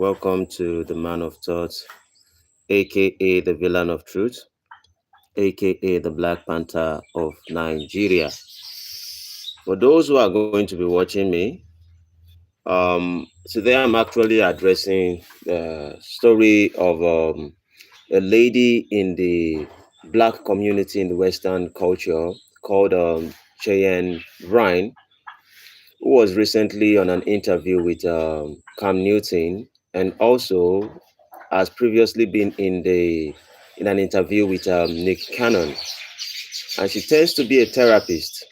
Welcome to the Man of Thoughts, aka the Villain of Truth, aka the Black Panther of Nigeria. For those who are going to be watching me, today I'm actually addressing the story of a lady in the Black community in the Western culture called Cheyenne Bryant, who was recently on an interview with Cam Newton, and also has previously been in an interview with Nick Cannon, and she tends to be a therapist.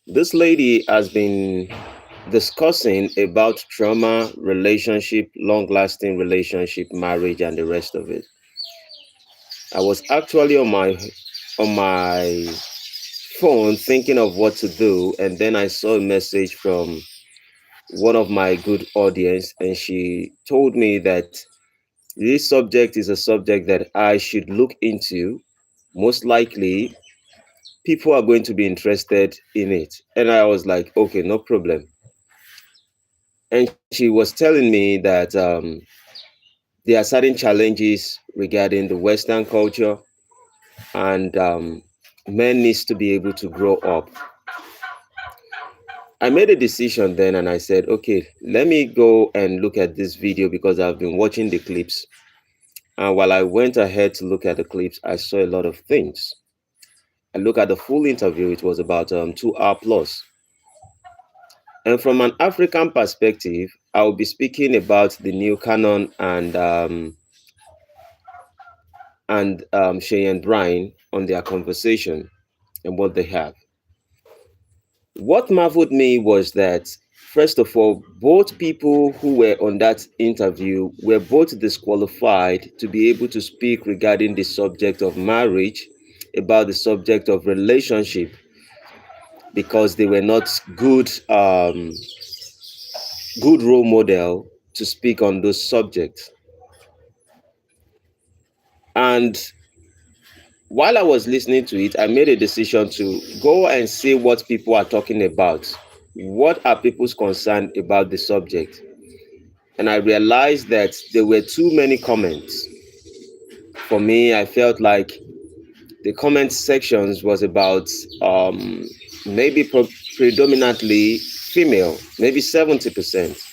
This lady has been discussing about trauma, relationship, long-lasting relationship, marriage, and the rest of it. I was actually on my phone thinking of what to do, and then I saw a message from one of my good audience, and she told me that this subject is a subject that I should look into. Most likely, people are going to be interested in it. And I was like, okay, no problem. And she was telling me that there are certain challenges regarding the Western culture, and men needs to be able to grow up. I made a decision then, and I said, okay, let me go and look at this video because I've been watching the clips. And while I went ahead to look at the clips, I saw a lot of things. I look at the full interview, it was about 2 hour plus. And from an African perspective, I will be speaking about the new Canon and Shay and Brian on their conversation and what they have. What marveled me was that, first of all, both people who were on that interview were both disqualified to be able to speak regarding the subject of marriage, about the subject of relationship, because they were not good role model to speak on those subjects. And while I was listening to it, I made a decision to go and see what people are talking about. What are people's concern about the subject? And I realized that there were too many comments. For me, I felt like the comment sections was about maybe predominantly female, maybe 70%.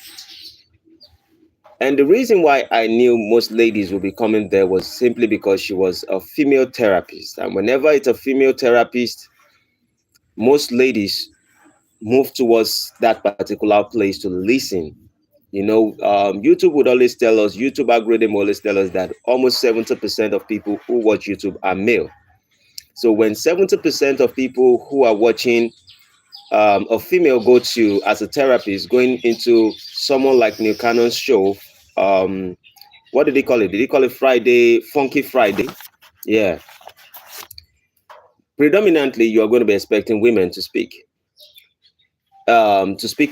And the reason why I knew most ladies would be coming there was simply because she was a female therapist. And whenever it's a female therapist, most ladies move towards that particular place to listen. YouTube would always tell us, YouTube algorithm will always tell us that almost 70% of people who watch YouTube are male. So when 70% of people who are watching a female go to as a therapist, going into someone like New Canon's show, what did he call it? Did he call it Friday, Funky Friday? Yeah. Predominantly, you are going to be expecting women to speak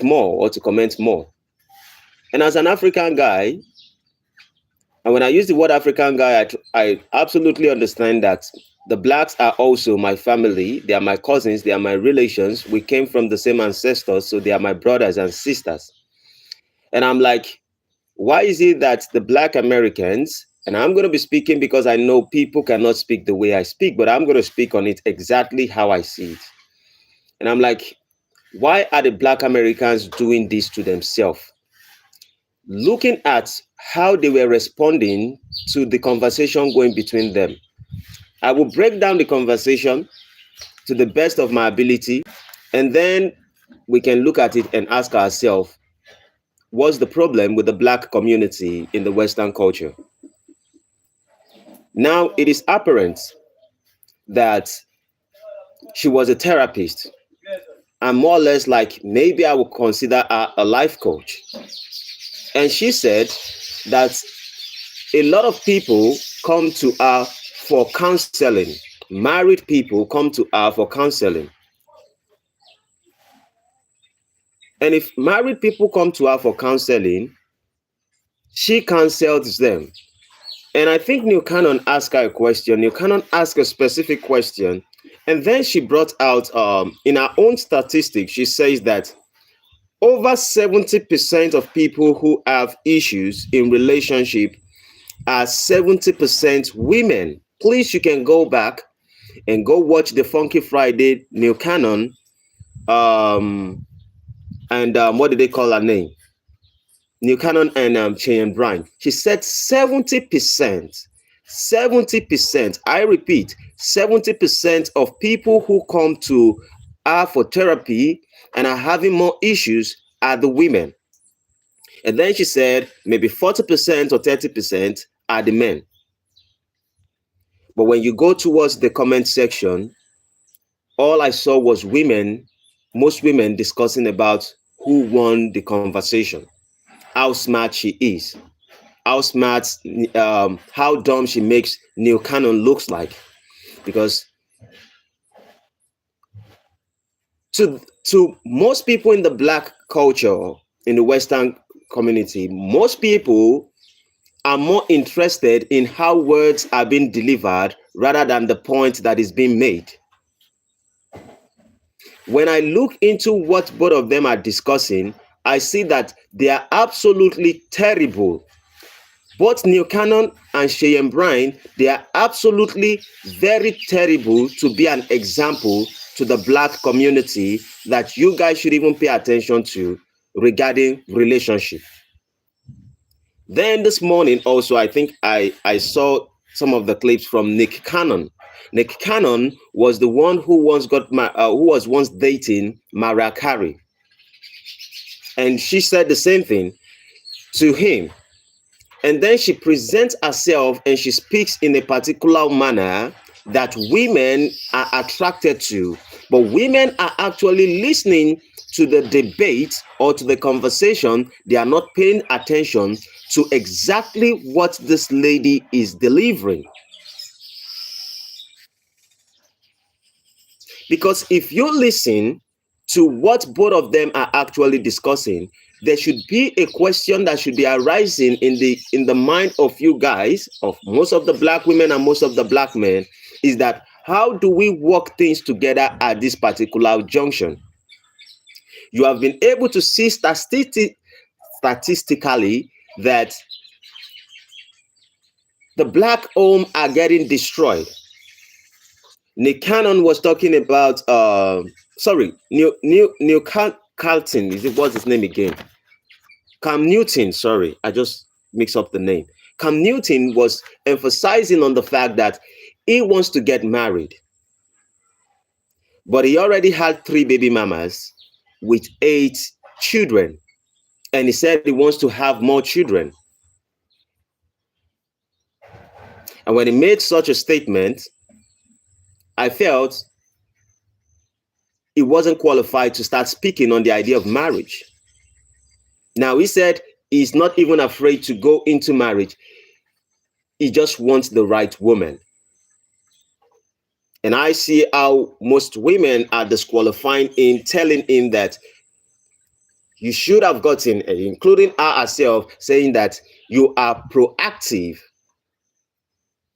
more or to comment more. And as an African guy, and when I use the word African guy, I absolutely understand that the blacks are also my family. They are my cousins. They are my relations. We came from the same ancestors, so they are my brothers and sisters. And I'm like, why is it that the Black Americans, and I'm going to be speaking because I know people cannot speak the way I speak, but I'm going to speak on it exactly how I see it. And I'm like, why are the Black Americans doing this to themselves? Looking at how they were responding to the conversation going between them, I will break down the conversation to the best of my ability, and then we can look at it and ask ourselves, what's the problem with the Black community in the Western culture? Now, it is apparent that she was a therapist, and more or less like maybe I would consider her a life coach. And she said that a lot of people come to her for counseling. Married people come to her for counseling. And if married people come to her for counseling, she counsels them. And I think New Canon asked her a question. New Canon asked a specific question. And then she brought out, in her own statistics, she says that Over 70% of people who have issues in relationship are 70% women. Please, you can go back and go watch the Funky Friday New Canon. And what did they call her name? New Canon and Cheyenne Bryant. She said 70%. 70%. I repeat, 70% of people who come to her for therapy and are having more issues are the women. And then she said maybe 40% or 30% are the men. But when you go towards the comment section, all I saw was women, most women discussing about who won the conversation, how smart she is, how smart, how dumb she makes Neil Cannon looks like. Because to most people in the black culture, in the Western community, most people are more interested in how words are being delivered rather than the point that is being made. When I look into what both of them are discussing, I see that they are absolutely terrible. Both Neil Cannon and Cheyenne Bryant, they are absolutely very terrible to be an example to the black community that you guys should even pay attention to regarding relationship. Then this morning also, I think I saw some of the clips from Nick Cannon. Nick Cannon was the one who was once dating Mariah Carey, and she said the same thing to him. And then she presents herself and she speaks in a particular manner that women are attracted to, but women are actually listening to the debate or to the conversation. They are not paying attention to exactly what this lady is delivering. Because if you listen to what both of them are actually discussing, there should be a question that should be arising in the mind of you guys, of most of the black women and most of the black men, is that how do we work things together at this particular junction? You have been able to see statistically that the black home are getting destroyed. Nick Cannon was talking about Neil Carlton, is it, what's his name again? Cam Newton, sorry, I just mixed up the name. Cam Newton was emphasizing on the fact that he wants to get married, but he already had 3 baby mamas with 8 children, and he said he wants to have more children. And when he made such a statement, I felt he wasn't qualified to start speaking on the idea of marriage. Now, he said he's not even afraid to go into marriage. He just wants the right woman. And I see how most women are disqualifying him, telling him that you should have gotten, including her herself, saying that you are proactive.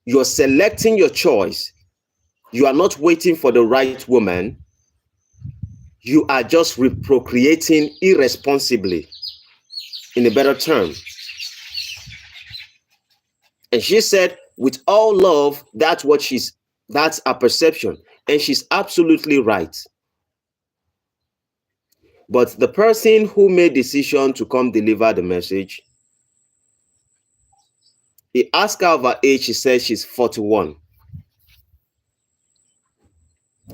You're selecting your choice. You are not waiting for the right woman. You are just procreating irresponsibly, in a better term. And she said, with all love, that's her perception. And she's absolutely right. But the person who made decision to come deliver the message, he asked her of her age. She said she's 41.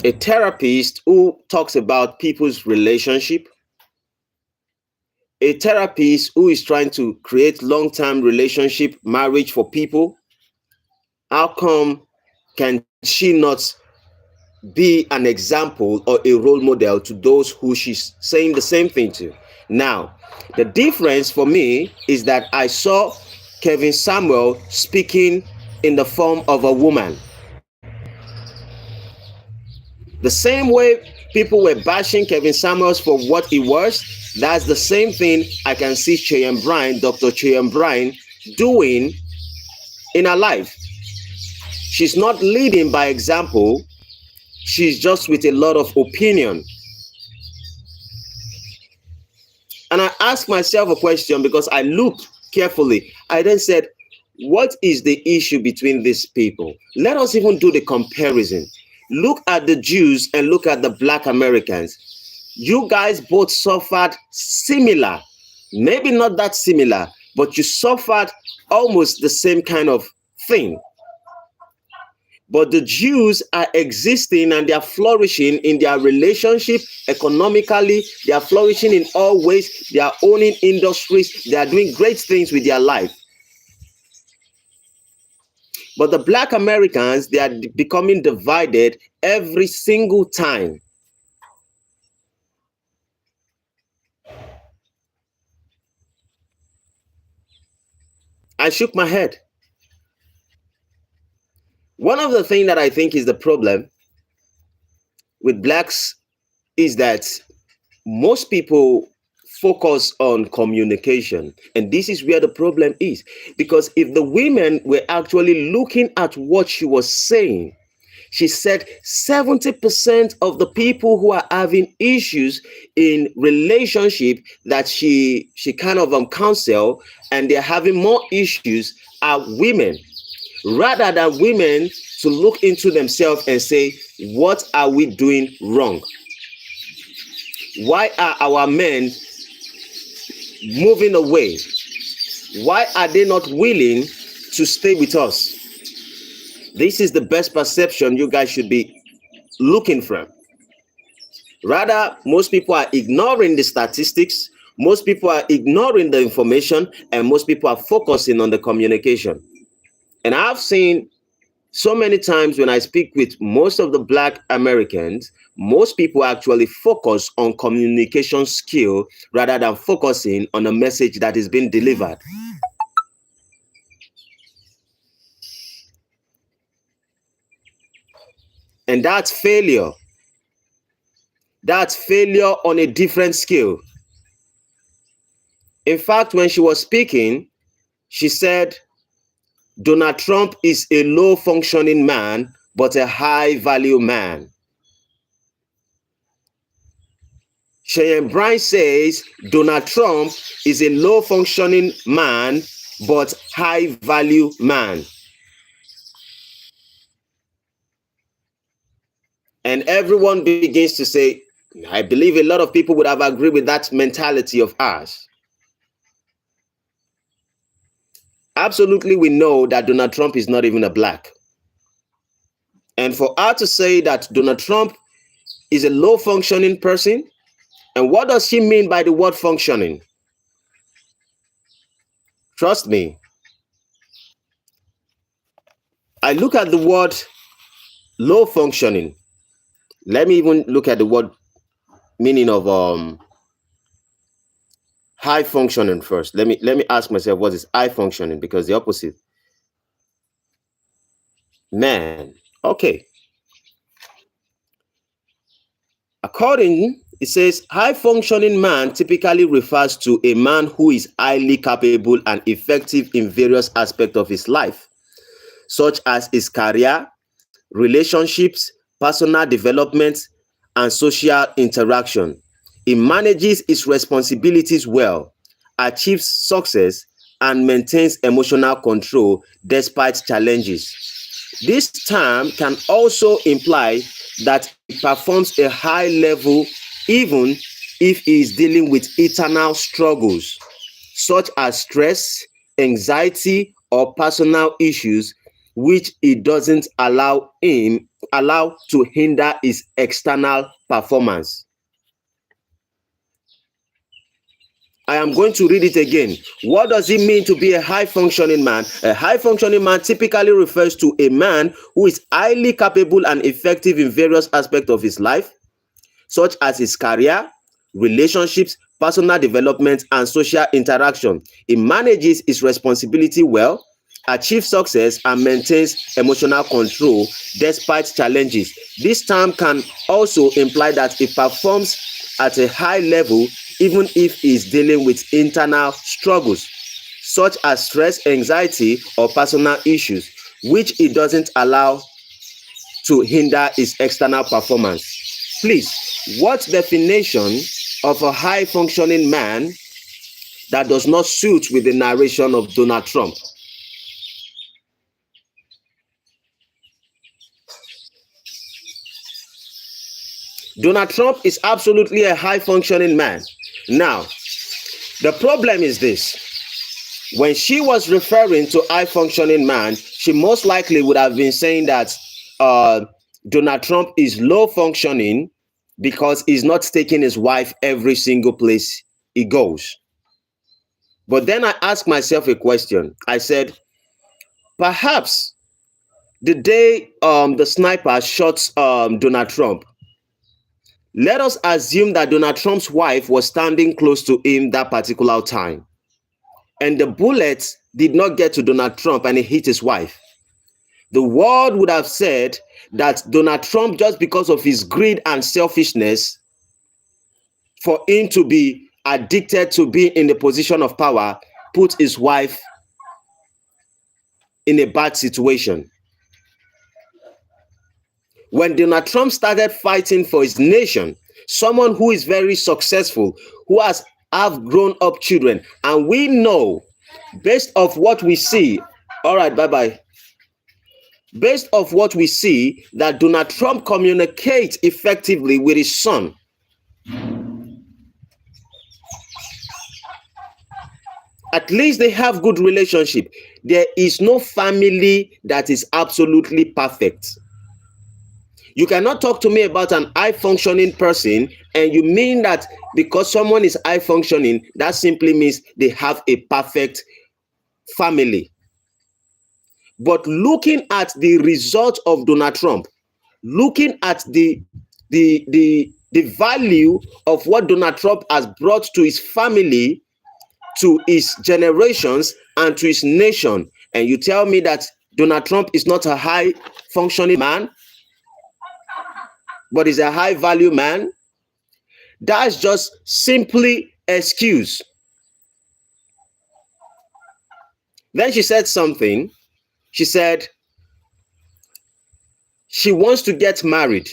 A therapist who talks about people's relationship, a therapist who is trying to create long-term relationship, marriage for people, how come can she not be an example or a role model to those who she's saying the same thing to? Now, the difference for me is that I saw Kevin Samuel speaking in the form of a woman. The same way people were bashing Kevin Samuels for what he was, that's the same thing I can see Cheyenne Bryant, Dr. Cheyenne Bryant, doing in her life. She's not leading by example. She's just with a lot of opinion. And I asked myself a question because I looked carefully. I then said, what is the issue between these people? Let us even do the comparison. Look at the Jews and look at the Black Americans. You guys both suffered similar, maybe not that similar, but you suffered almost the same kind of thing. But the Jews are existing and they are flourishing in their relationship economically. They are flourishing in all ways. They are owning industries. They are doing great things with their life. But the Black Americans, they are becoming divided every single time. I shook my head. One of the things that I think is the problem with blacks is that most people focus on communication. And this is where the problem is. Because if the women were actually looking at what she was saying, she said 70% of the people who are having issues in relationship that she kind of counsel, and they're having more issues, are women. Rather than women to look into themselves and say, what are we doing wrong? Why are our men moving away? Why are they not willing to stay with us? This is the best perception you guys should be looking from. Rather, most people are ignoring the statistics, most people are ignoring the information, and most people are focusing on the communication. And I've seen so many times when I speak with most of the Black Americans, most people actually focus on communication skill rather than focusing on a message that is being delivered. And that's failure. That's failure on a different scale. In fact, when she was speaking, she said, Donald Trump is a low functioning man, but a high value man. Cheyenne Bryant says Donald Trump is a low functioning man, but high value man. And everyone begins to say, I believe a lot of people would have agreed with that mentality of ours. Absolutely, we know that Donald Trump is not even a black. And for her to say that Donald Trump is a low functioning person, and what does she mean by the word functioning? Trust me, I look at the word low functioning. Let me even look at the word meaning of high functioning first. Let me ask myself, what is high functioning? Because the opposite. Man. Okay. It says high functioning man typically refers to a man who is highly capable and effective in various aspects of his life, such as his career, relationships, personal development, and social interaction. He manages his responsibilities well, achieves success, and maintains emotional control despite challenges. This term can also imply that he performs a high level even if he is dealing with internal struggles, such as stress, anxiety, or personal issues, which he doesn't allow to hinder his external performance. I am going to read it again. What does it mean to be a high functioning man? A high functioning man typically refers to a man who is highly capable and effective in various aspects of his life, such as his career, relationships, personal development, and social interaction. He manages his responsibility well, achieves success, and maintains emotional control despite challenges. This term can also imply that he performs at a high level even if he is dealing with internal struggles, such as stress, anxiety, or personal issues, which he doesn't allow to hinder his external performance. Please, what definition of a high functioning man that does not suit with the narration of Donald Trump. Donald Trump is absolutely a high functioning man. Now, the problem is this. When she was referring to high functioning man, she most likely would have been saying that Donald Trump is low functioning because he's not taking his wife every single place he goes. But then I asked myself a question. I said, perhaps the day the sniper shot Donald Trump, let us assume that Donald Trump's wife was standing close to him that particular time, and the bullet did not get to Donald Trump and it hit his wife. The world would have said that Donald Trump, just because of his greed and selfishness, for him to be addicted to being in the position of power, put his wife in a bad situation. When Donald Trump started fighting for his nation, someone who is very successful, who have grown up children, and we know, based off what we see, all right, bye-bye. Based off what we see, that Donald Trump communicates effectively with his son. At least they have good relationship. There is no family that is absolutely perfect. You cannot talk to me about an high functioning person and you mean that because someone is high functioning, that simply means they have a perfect family. But looking at the result of Donald Trump, looking at the value of what Donald Trump has brought to his family, to his generations, and to his nation, and you tell me that Donald Trump is not a high functioning man, but is a high value man, that's just simply excuse. Then she said something. She said she wants to get married.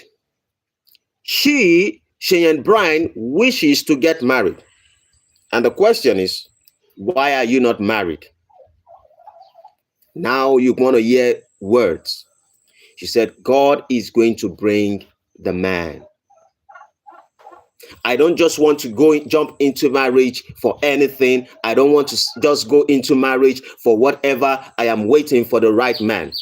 She and Bryant, wishes to get married. And the question is, why are you not married? Now you want to hear words. She said, God is going to bring the man. I don't just want to jump into marriage for anything. I don't want to just go into marriage for whatever. I am waiting for the right man.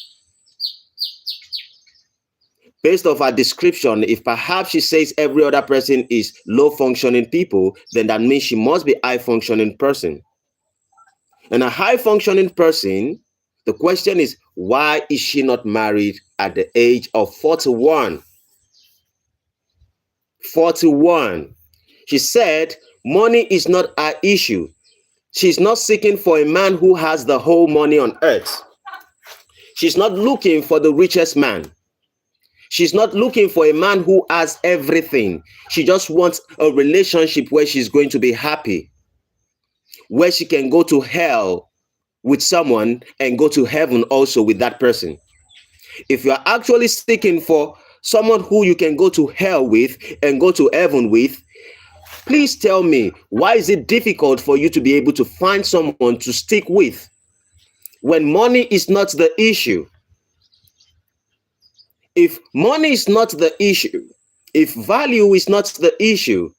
Based off her description, if perhaps she says every other person is low functioning people, then that means she must be high functioning person. And a high functioning person, the question is, why is she not married at the age of 41? 41. She said, money is not her issue. She's not seeking for a man who has the whole money on earth. She's not looking for the richest man. She's not looking for a man who has everything. She just wants a relationship where she's going to be happy, where she can go to hell with someone and go to heaven also with that person. If you're actually seeking for someone who you can go to hell with and go to heaven with, please tell me, why is it difficult for you to be able to find someone to stick with when money is not the issue? If money is not the issue, if value is not the issue,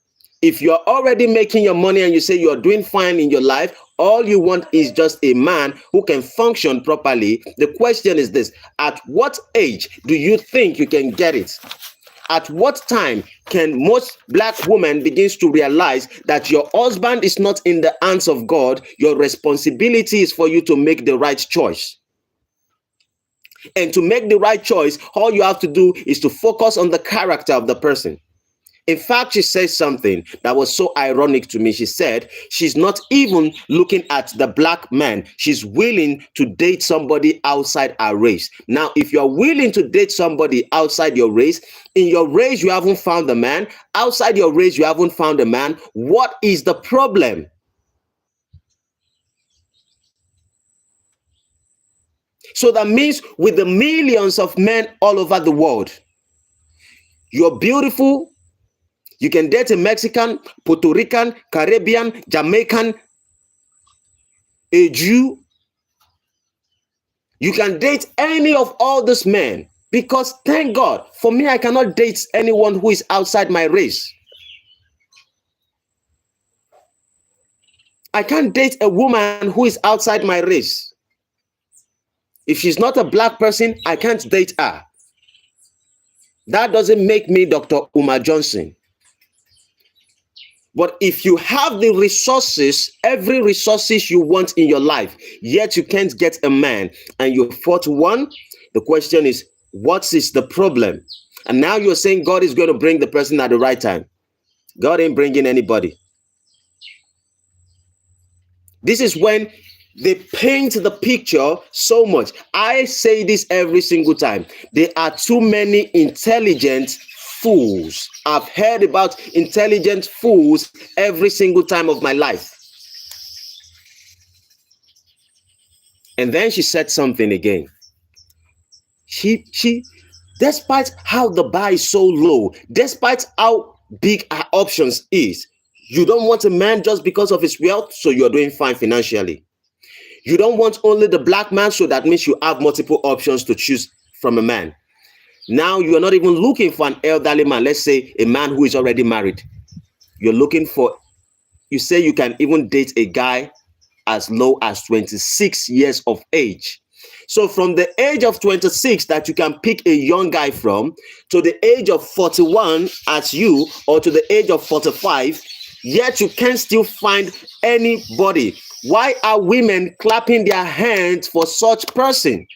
if you're already making your money and you say you're doing fine in your life, all you want is just a man who can function properly. The question is this: at what age do you think you can get it? At what time can most black women begins to realize that your husband is not in the hands of God? Your responsibility is for you to make the right choice. And to make the right choice, all you have to do is to focus on the character of the person. In fact, she says something that was so ironic to me. She said she's not even looking at the black man. She's willing to date somebody outside her race. Now, if you're willing to date somebody outside your race, in your race you haven't found a man, outside your race you haven't found a man, what is the problem? So that means with the millions of men all over the world, you're beautiful, You can date a Mexican, Puerto Rican, Caribbean, Jamaican, a Jew. You can date any of all these men, because thank God, for me, I cannot date anyone who is outside my race. I can't date a woman who is outside my race. If she's not a black person, I can't date her. That doesn't make me Dr. Umar Johnson. But if you have the resources, every resources you want in your life, yet you can't get a man, and you fought one, the question is, what is the problem? And now you're saying God is going to bring the person at the right time. God ain't bringing anybody. This is when they paint the picture so much. I say this every single time. There are too many intelligent fools. I've heard about intelligent fools every single time of my life. And then she said something again. She, despite how the bar is so low, despite how big her options is, you don't want a man just because of his wealth, so you're doing fine financially. You don't want only the black man, so that means you have multiple options to choose from a man. Now you are not even looking for an elderly man, let's say a man who is already married. You're looking for, you say you can even date a guy as low as 26 years of age. So from the age of 26 that you can pick a young guy from, to the age of 41 as you, or to the age of 45, yet you can still find anybody. Why are women clapping their hands for such person?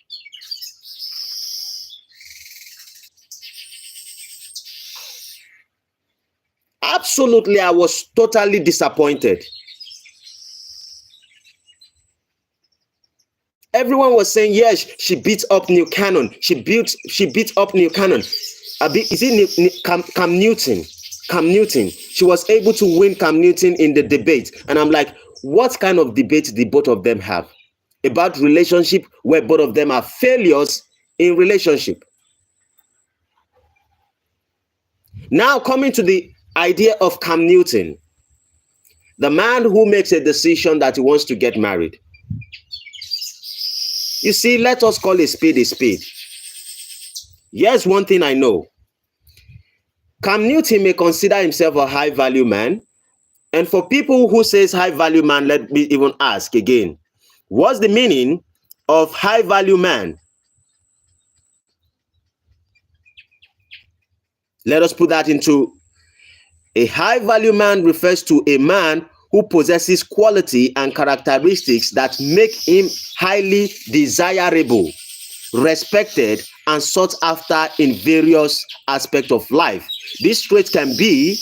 Absolutely, I was totally disappointed. Everyone was saying, yes, she beat up New Canon. She beat up New Canon. Is it Cam Newton? Cam Newton. She was able to win Cam Newton in the debate. And I'm like, what kind of debate did both of them have? About relationship, where both of them are failures in relationship. Now coming to the idea of Cam Newton, the man who makes a decision that he wants to get married. You see, let us call a spade a spade. Yes, one thing I know. Cam Newton may consider himself a high value man. And for people who says high value man, let me even ask again, what's the meaning of high value man? Let us put that into a high value man refers to a man who possesses quality and characteristics that make him highly desirable, respected, and sought after in various aspects of life. This trait can be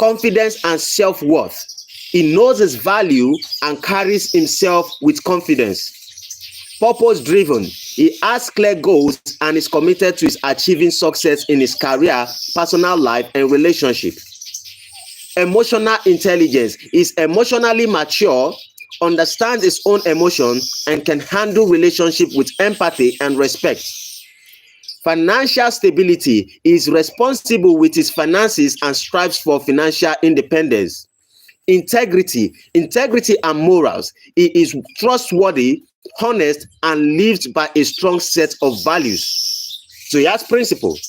confidence and self-worth. He knows his value and carries himself with confidence. Purpose-driven. He has clear goals and is committed to his achieving success in his career, personal life, and relationship. Emotional intelligence. Is emotionally mature, understands his own emotion, and can handle relationship with empathy and respect. Financial stability. Is responsible with his finances and strives for financial independence. Integrity and morals. He is trustworthy, honest, and lives by a strong set of values. So he has principles.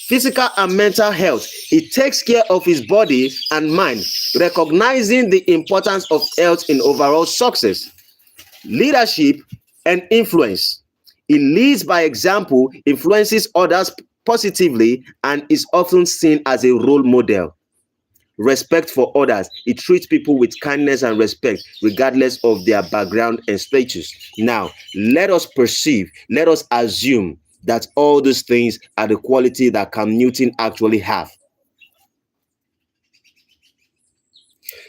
Physical and mental health. He takes care of his body and mind, recognizing the importance of health in overall success. Leadership and influence. He leads by example, influences others positively, and is often seen as a role model. Respect for others. He treats people with kindness and respect, regardless of their background and status. Now, let us perceive, let us assume that all these things are the quality that Cam Newton actually have.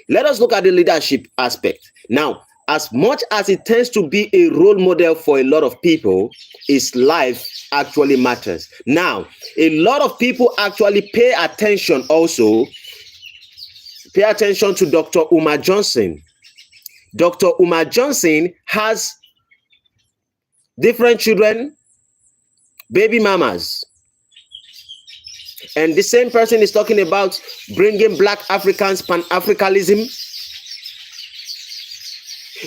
Let us look at the leadership aspect. Now, as much as it tends to be a role model for a lot of people, his life actually matters. Now, a lot of people actually pay attention to Dr. Umar Johnson. Dr. Umar Johnson has different children, baby mamas. And the same person is talking about bringing Black Africans, Pan-Africanism.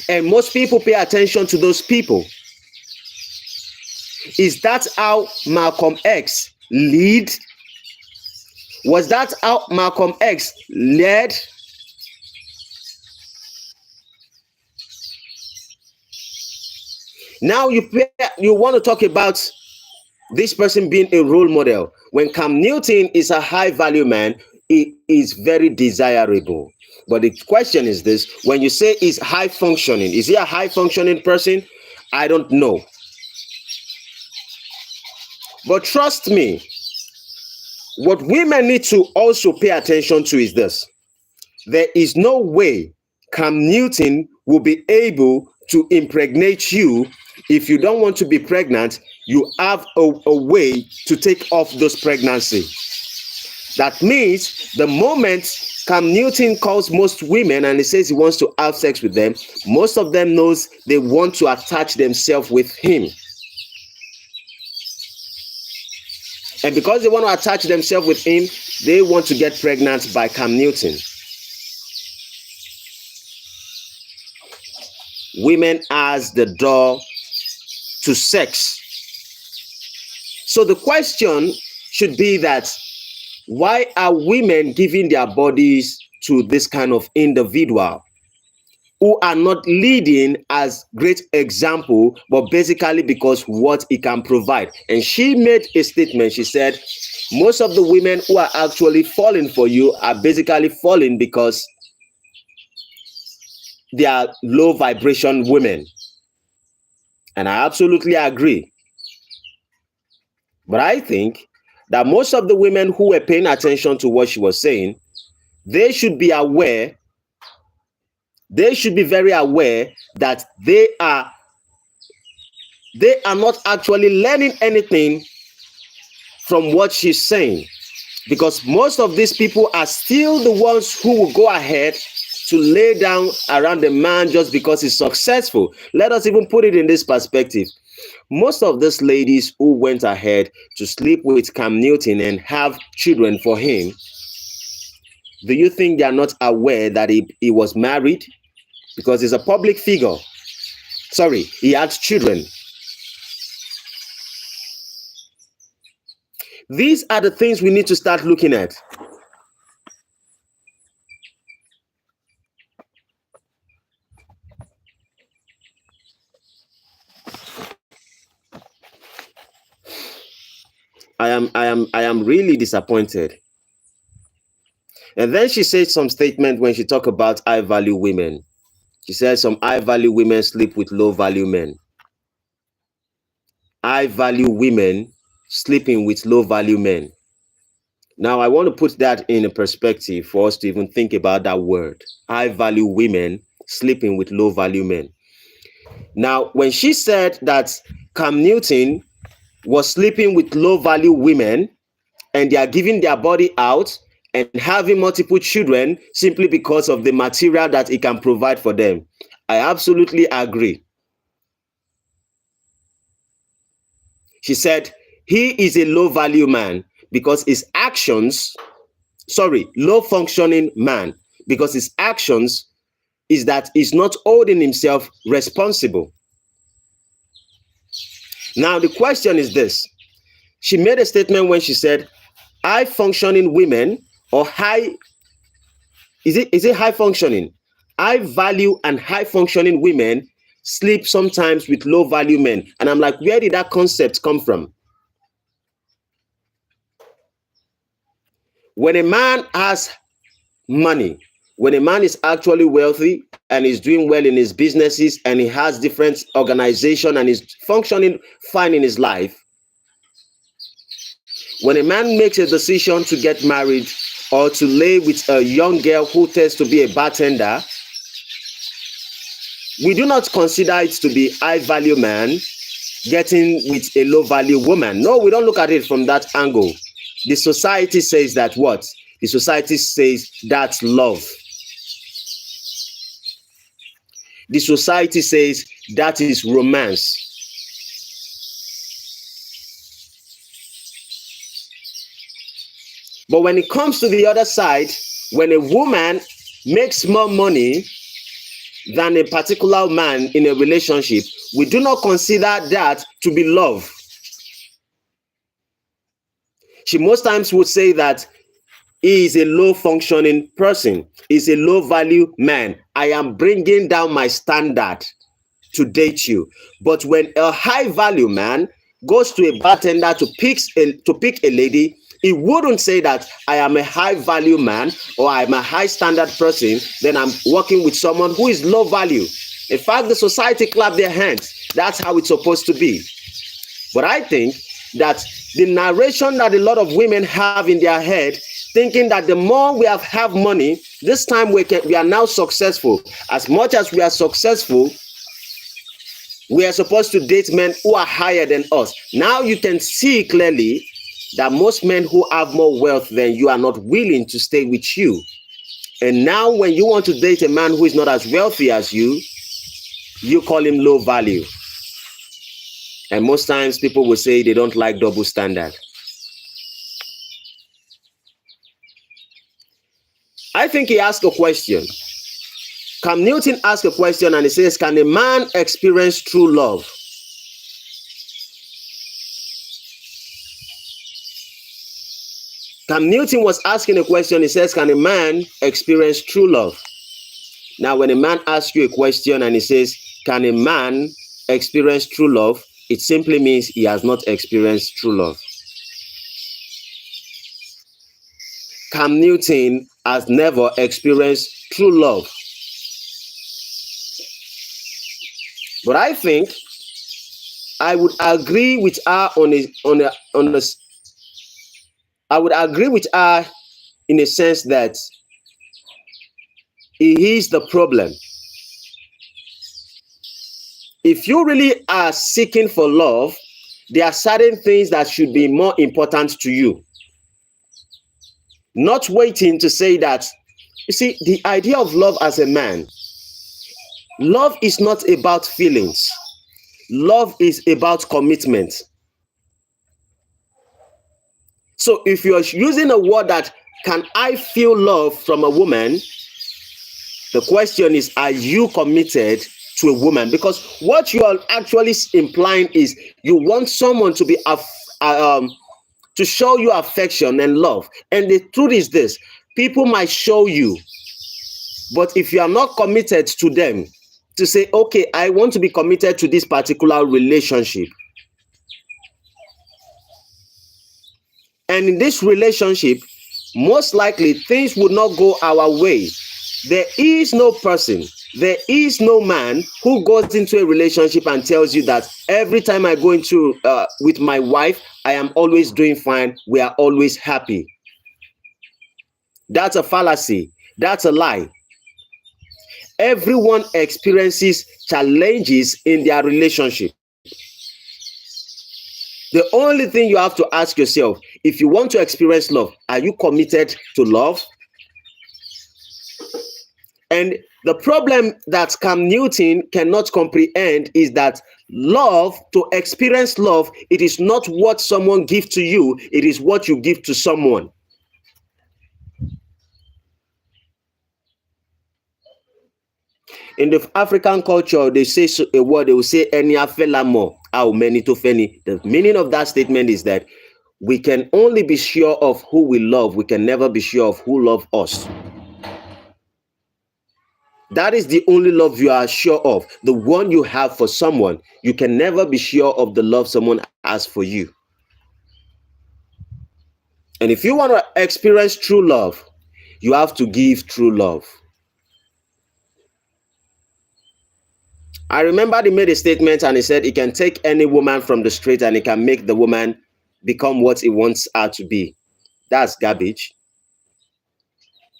And most people pay attention to those people. Is that how Malcolm X lead? Was that how Malcolm X led? Now you want to talk about this person being a role model. When Cam Newton is a high value man, it is very desirable. But the question is this: when you say he's high functioning, is he a high functioning person? I don't know. But trust me, what women need to also pay attention to is this: there is no way Cam Newton will be able to impregnate you. If you don't want to be pregnant, you have a way to take off those pregnancy. That means the moment Cam Newton calls most women and he says he wants to have sex with them, most of them knows they want to attach themselves with him. And because they want to attach themselves with him, they want to get pregnant by Cam Newton. Women as the door to sex. So the question should be that why are women giving their bodies to this kind of individual who are not leading as great example, but basically because what he can provide? And she made a statement. She said, most of the women who are actually falling for you are basically falling because they are low vibration women. And I absolutely agree. But I think that most of the women who were paying attention to what she was saying, they should be aware, they should be very aware that they are not actually learning anything from what she's saying. Because most of these people are still the ones who will go ahead to lay down around the man just because he's successful. Let us even put it in this perspective. Most of these ladies who went ahead to sleep with Cam Newton and have children for him, do you think they are not aware that he was married? Because he's a public figure. Sorry, he had children. These are the things we need to start looking at. I am really disappointed. And then she said some statement when she talked about high value women. She said some high value women sleep with low value men. High value women sleeping with low value men. Now I want to put that in a perspective for us to even think about that word. High value women sleeping with low value men. Now, when she said that Cam Newton was sleeping with low value women and they are giving their body out and having multiple children simply because of the material that he can provide for them, I absolutely agree. She said he is a low value man because his actions, low functioning man because his actions is that he's not holding himself responsible. Now, the question is this. She made a statement when she said, high functioning women or is it high functioning? High value and high functioning women sleep sometimes with low value men. And I'm like, where did that concept come from? When a man has money, when a man is actually wealthy and is doing well in his businesses and he has different organization and is functioning fine in his life, when a man makes a decision to get married or to lay with a young girl who tends to be a bartender, we do not consider it to be high value man getting with a low value woman. No, we don't look at it from that angle. The society says that what? The society says that's love. The society says that is romance. But when it comes to the other side, when a woman makes more money than a particular man in a relationship, we do not consider that to be love. She most times would say that he is a low functioning person, is a low value man. I am bringing down my standard to date you. But when a high value man goes to a bartender to pick a lady, he wouldn't say that I am a high value man or I'm a high standard person, then I'm working with someone who is low value. In fact, the society clap their hands. That's how it's supposed to be. But I think that the narration that a lot of women have in their head, thinking that the more we have money, this time we are now successful. As much as we are successful, we are supposed to date men who are higher than us. Now you can see clearly that most men who have more wealth than you are not willing to stay with you. And now when you want to date a man who is not as wealthy as you call him low value. And most times people will say they don't like double standard. I think he asked a question. Cam Newton asked a question and he says, can a man experience true love? Cam Newton was asking a question. He says, can a man experience true love? Now, when a man asks you a question and he says, can a man experience true love? It simply means he has not experienced true love. Cam Newton has never experienced true love. But I think I would agree with her I would agree with her in a sense that he is the problem. If you really are seeking for love, there are certain things that should be more important to you. Not waiting to say that, you see, the idea of love as a man, love is not about feelings. Love is about commitment. So if you're using a word that, can I feel love from a woman? The question is, are you committed to a woman? Because what you are actually implying is you want someone to be to show you affection and love. And the truth is this: people might show you, but if you are not committed to them, to say, okay, I want to be committed to this particular relationship. And in this relationship, most likely things would not go our way. There is no person, there is no man who goes into a relationship and tells you that every time I go into with my wife, I am always doing fine. We are always happy. That's a fallacy. That's a lie. Everyone experiences challenges in their relationship. The only thing you have to ask yourself, if you want to experience love, are you committed to love? And the problem that Cam Newton cannot comprehend is that love, to experience love, it is not what someone gives to you, it is what you give to someone. In the African culture, they say a word, they will say, Enya fela mo, how many to feni. The meaning of that statement is that we can only be sure of who we love. We can never be sure of who loves us. That is the only love you are sure of, the one you have for someone. You can never be sure of the love someone has for you. And if you want to experience true love, you have to give true love. I remember he made a statement and he said he can take any woman from the street and he can make the woman become what he wants her to be. That's garbage.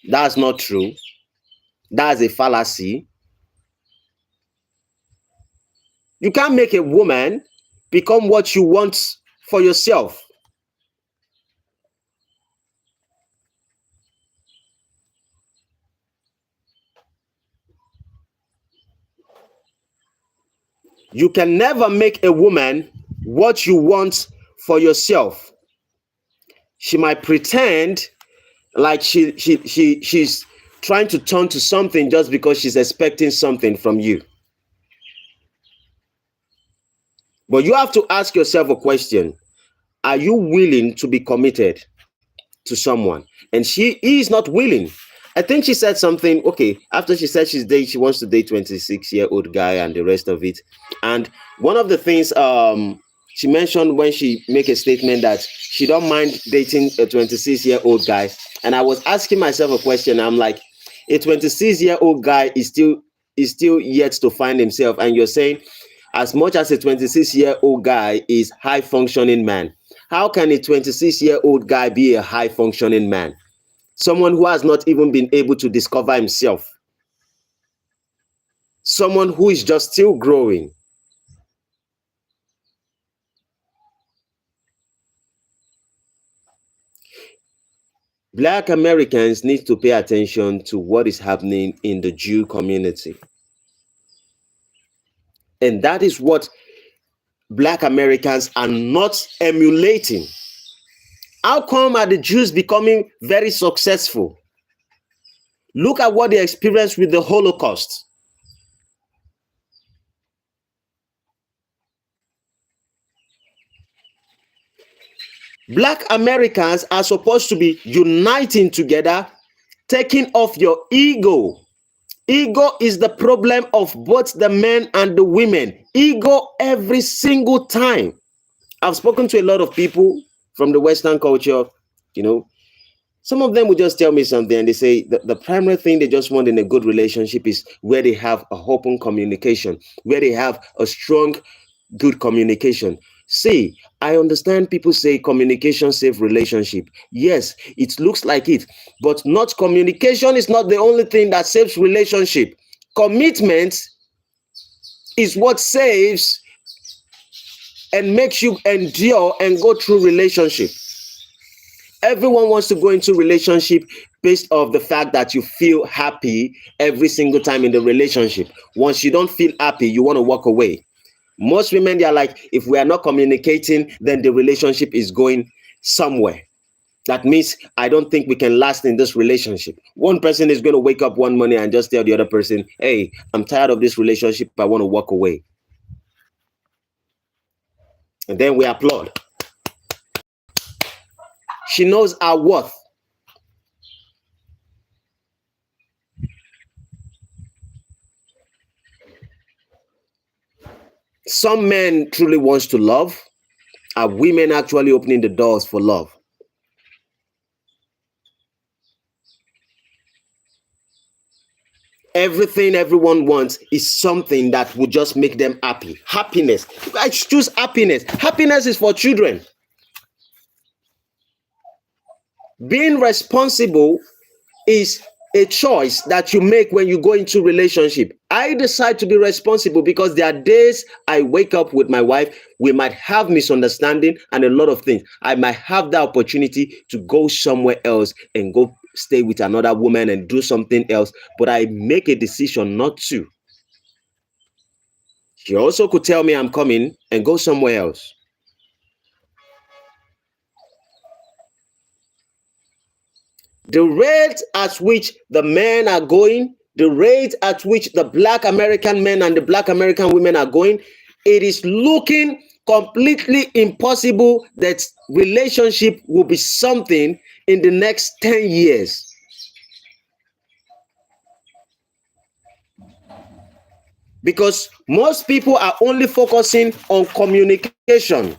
That's not true. That's a fallacy. You can't make a woman become what you want for yourself. You can never make a woman what you want for yourself. She might pretend Like she's trying to turn to something just because she's expecting something from you. But you have to ask yourself a question: are you willing to be committed to someone? And she is not willing. I think she said something. Okay, after she said she wants to date 26-year-old guy and the rest of it. And one of the things she mentioned when she make a statement that she don't mind dating a 26-year-old guy. And I was asking myself a question. I'm like, a 26-year-old guy is still yet to find himself, and you're saying as much as a 26-year-old guy is high functioning man, how can a 26-year-old guy be a high functioning man? Someone who has not even been able to discover himself, someone who is just still growing. Black Americans need to pay attention to what is happening in the Jew community. And that is what Black Americans are not emulating. How come are the Jews becoming very successful? Look at what they experienced with the Holocaust. Black Americans are supposed to be uniting together, taking off your ego. Ego is the problem of both the men and the women. Ego every single time. I've spoken to a lot of people from the Western culture, you know, some of them will just tell me something and they say the primary thing they just want in a good relationship is where they have a open communication, where they have a strong, good communication. See, I understand people say communication save relationship. Yes, it looks like it, but not communication is not the only thing that saves relationship. Commitment is what saves and makes you endure and go through relationship. Everyone wants to go into relationship based off the fact that you feel happy every single time in the relationship. Once you don't feel happy, you want to walk away. Most women, they are like, if we are not communicating, then the relationship is going somewhere. That means I don't think we can last in this relationship. One person is going to wake up one morning and just tell the other person, hey, I'm tired of this relationship, I want to walk away. And then we applaud. She knows our worth. Some men truly wants to love. Are women actually opening the doors for love? Everything everyone wants is something that will just make them happy. Happiness. I choose happiness. Happiness is for children. Being responsible is a choice that you make when you go into relationship. I decide to be responsible because there are days I wake up with my wife, we might have misunderstanding and a lot of things. I might have the opportunity to go somewhere else and go stay with another woman and do something else, but I make a decision not to. She also could tell me I'm coming and go somewhere else. The rate at which the men are going, the rate at which the Black American men and the Black American women are going, it is looking completely impossible that relationship will be something in the next 10 years. Because most people are only focusing on communication.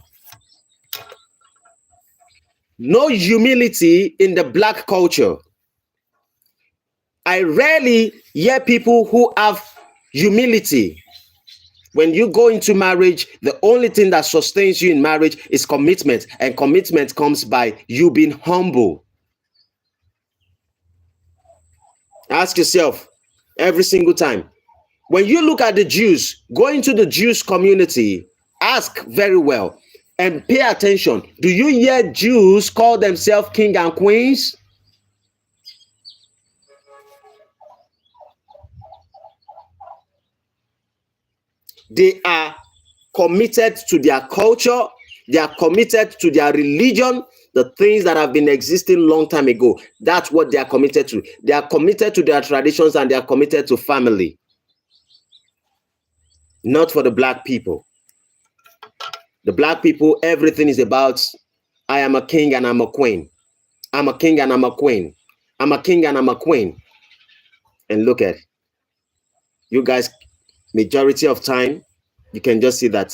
No humility in the Black culture. I rarely hear people who have humility. When you go into marriage, the only thing that sustains you in marriage is commitment, and commitment comes by you being humble. Ask yourself every single time. When you look at the Jews, go into the Jews community, ask very well and pay attention. Do you hear Jews call themselves king and queens? They are committed to their culture. They are committed to their religion, the things that have been existing long time ago. That's what they are committed to. They are committed to their traditions, and they are committed to family. Not for the black people. The black people, everything is about, I am a king and I'm a queen. I'm a king and I'm a queen. I'm a king and I'm a queen. And look at you guys, majority of time, you can just see that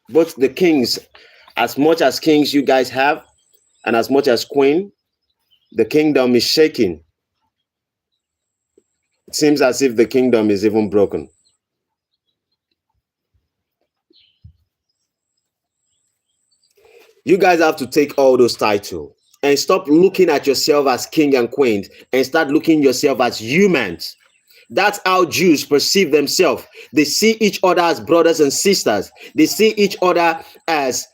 both the kings, as much as kings you guys have, and as much as queen, the kingdom is shaking. It seems as if the kingdom is even broken. You guys have to take all those titles and stop looking at yourself as king and queen and start looking yourself as humans. That's how Jews perceive themselves. They see each other as brothers and sisters. They see each other as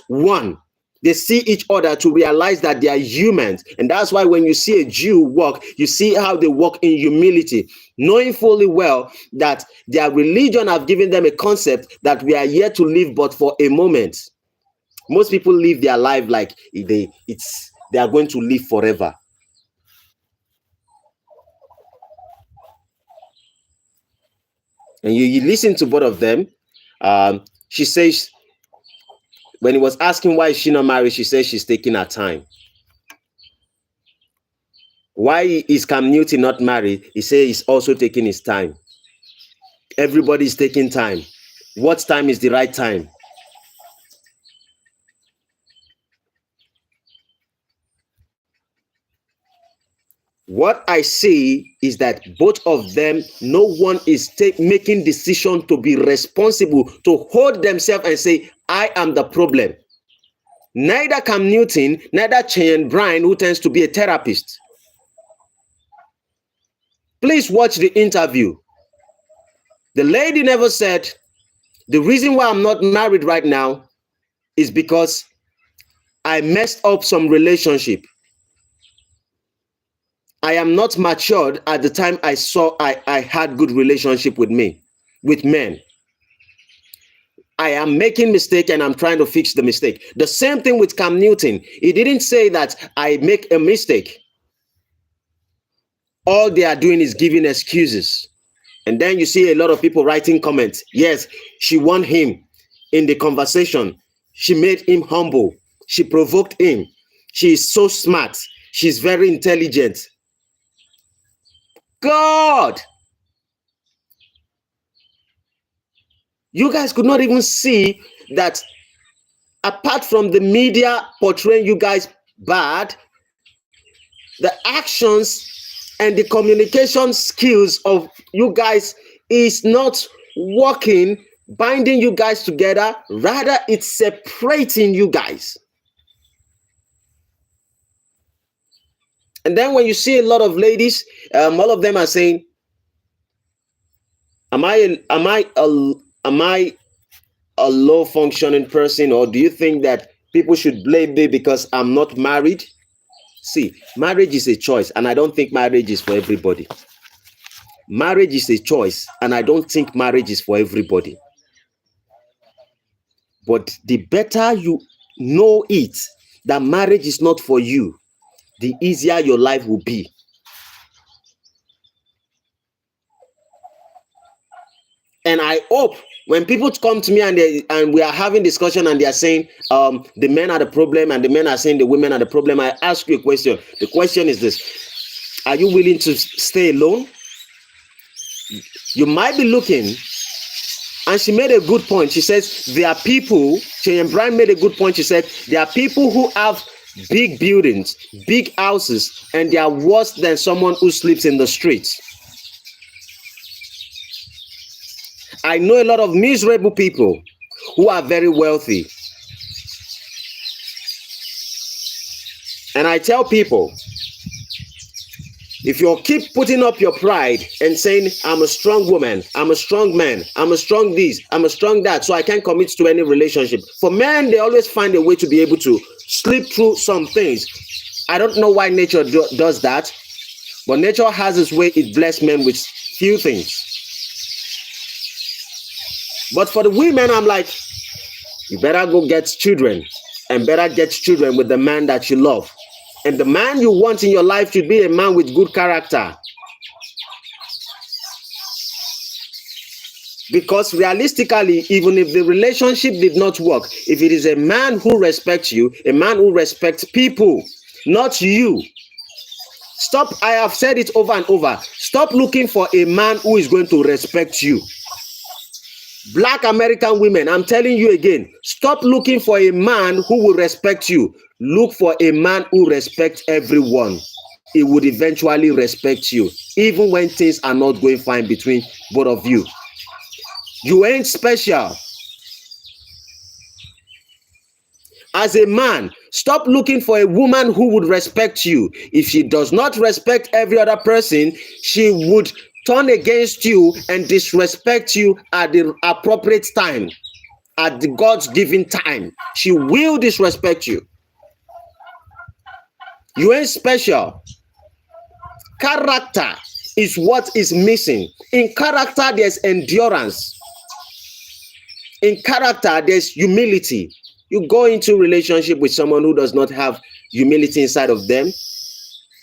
one. They see each other to realize that they are humans. And that's why when you see a Jew walk, you see how they walk in humility, knowing fully well that their religion have given them a concept that we are here to live but for a moment. Most people live their life like they are going to live forever. And you listen to both of them. She says, when he was asking why is she not married, she says she's taking her time. Why is Cam Newton not married? He says he's also taking his time. Everybody's taking time. What time is the right time? What I see is that both of them, no one is making decision to be responsible, to hold themselves and say, I am the problem. Neither Cam Newton, neither Bryant, who tends to be a therapist. Please watch the interview. The lady never said, the reason why I'm not married right now is because I messed up some relationship. I am not matured at the time I had good relationship with men. I am making mistake and I'm trying to fix the mistake. The same thing with Cam Newton. He didn't say that I make a mistake. All they are doing is giving excuses. And then you see a lot of people writing comments. Yes, she won him in the conversation. She made him humble. She provoked him. She is so smart. She's very intelligent. God! You guys could not even see that apart from the media portraying you guys bad, the actions and the communication skills of you guys is not working, binding you guys together. Rather, it's separating you guys. And then when you see a lot of ladies, all of them are saying, am I a low functioning person, or do you think that people should blame me because I'm not married? See, marriage is a choice, and I don't think marriage is for everybody. Marriage is a choice, and I don't think marriage is for everybody. But the better you know it, that marriage is not for you, the easier your life will be. And I hope when people come to me and we are having discussion and they are saying the men are the problem and the men are saying the women are the problem, I ask you a question. The question is this: are you willing to stay alone? You might be looking, and she made a good point. She says there are people, and Brian made a good point. She said there are people who have big buildings, big houses, and they are worse than someone who sleeps in the streets. I know a lot of miserable people who are very wealthy. And I tell people, if you keep putting up your pride and saying, I'm a strong woman, I'm a strong man, I'm a strong this, I'm a strong that, so I can't commit to any relationship. For men, they always find a way to be able to slip through some things. I don't know why nature does that, but nature has its way. It blesses men with few things. But for the women, I'm like, You better go get children, and better get children with the man that you love. And the man you want in your life should be a man with good character. Because realistically, even if the relationship did not work, if it is a man who respects you, a man who respects people, not you. Stop, I have said it over and over. Stop looking for a man who is going to respect you. Black American women, I'm telling you again, stop looking for a man who will respect you. Look for a man who respects everyone. He would eventually respect you, even when things are not going fine between both of you. You ain't special. As a man, stop looking for a woman who would respect you. If she does not respect every other person, she would turn against you and disrespect you at the appropriate time, at the God's given time. She will disrespect you. You ain't special. Character is what is missing. In character, there's endurance. In character, there's humility. You go into a relationship with someone who does not have humility inside of them,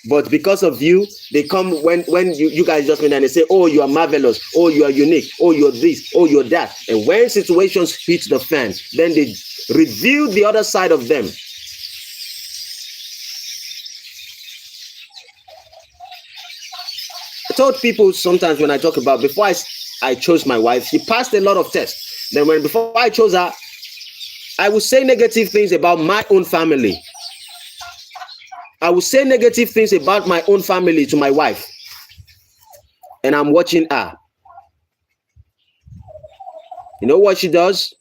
but because of you, they come when you guys just meet and they say, oh, you are marvelous, oh, you are unique, oh, you're this, oh, you're that. And when situations hit the fan, then they reveal the other side of them. I told people sometimes when I talk about, before I chose my wife, she passed a lot of tests. Then before I chose her, I would say negative things about my own family. I would say negative things about my own family to my wife. And I'm watching her. You know what she does?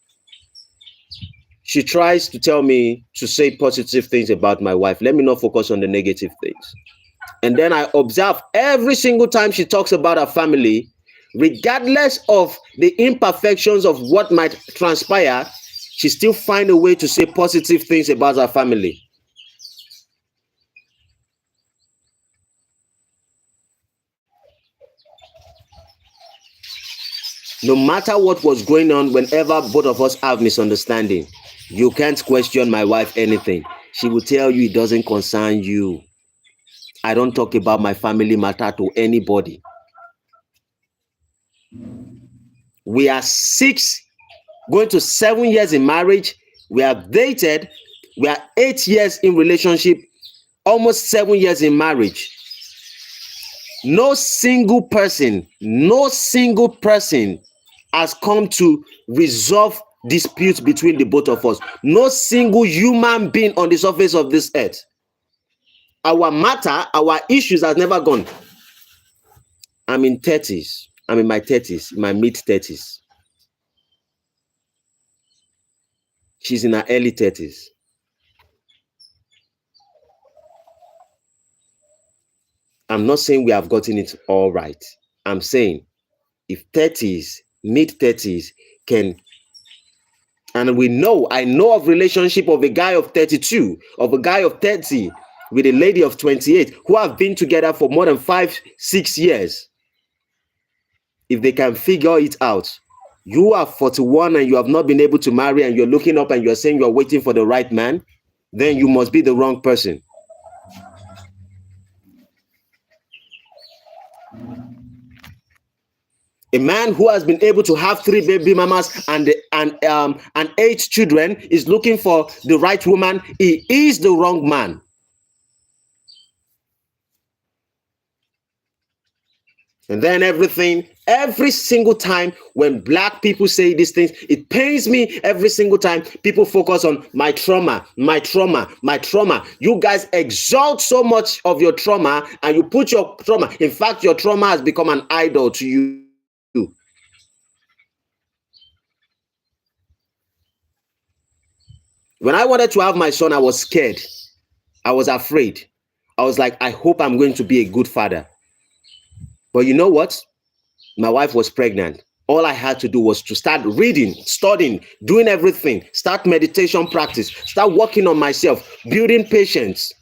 She tries to tell me to say positive things about my wife. Let me not focus on the negative things. And then I observe every single time she talks about her family, regardless of the imperfections of what might transpire, she still finds a way to say positive things about her family. No matter what was going on, whenever both of us have misunderstanding, you can't question my wife anything. She will tell you it doesn't concern you. I don't talk about my family matter to anybody. We are 6, going to 7 years in marriage. We have dated. We are 8 years in relationship, almost 7 years in marriage. No single person has come to resolve disputes between the both of us. No single human being on the surface of this earth. Our matter, our issues has never gone. I'm in 30s. I'm in my 30s, my mid 30s. She's in her early 30s. I'm not saying we have gotten it all right. I'm saying if 30s, mid 30s can, and I know of relationship of a guy of 32, of a guy of 30 with a lady of 28 who have been together for more than 5-6 years. If they can figure it out, you are 41 and you have not been able to marry and you're looking up and you're saying you're waiting for the right man, then you must be the wrong person. A man who has been able to have 3 baby mamas and 8 children is looking for the right woman. He is the wrong man. And then every single time when black people say these things, it pains me every single time people focus on my trauma, my trauma, my trauma. You guys exalt so much of your trauma and you put your trauma. In fact, your trauma has become an idol to you. When I wanted to have my son, I was scared. I was afraid. I was like, I hope I'm going to be a good father. But you know what? My wife was pregnant. All I had to do was to start reading, studying, doing everything, start meditation practice, start working on myself, building patience.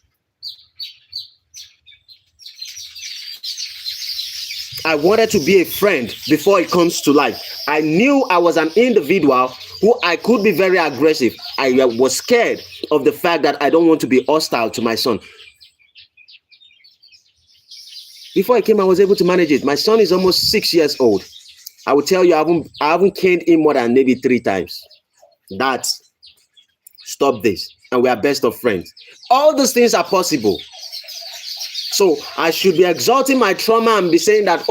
I wanted to be a friend before it comes to life. I knew I was an individual who I could be very aggressive. I was scared of the fact that I don't want to be hostile to my son. Before I came, I was able to manage it. My son is almost 6 years old. I will tell you, I haven't caned him more than maybe 3 times. That stop this, and we are best of friends. All those things are possible. So I should be exalting my trauma and be saying that,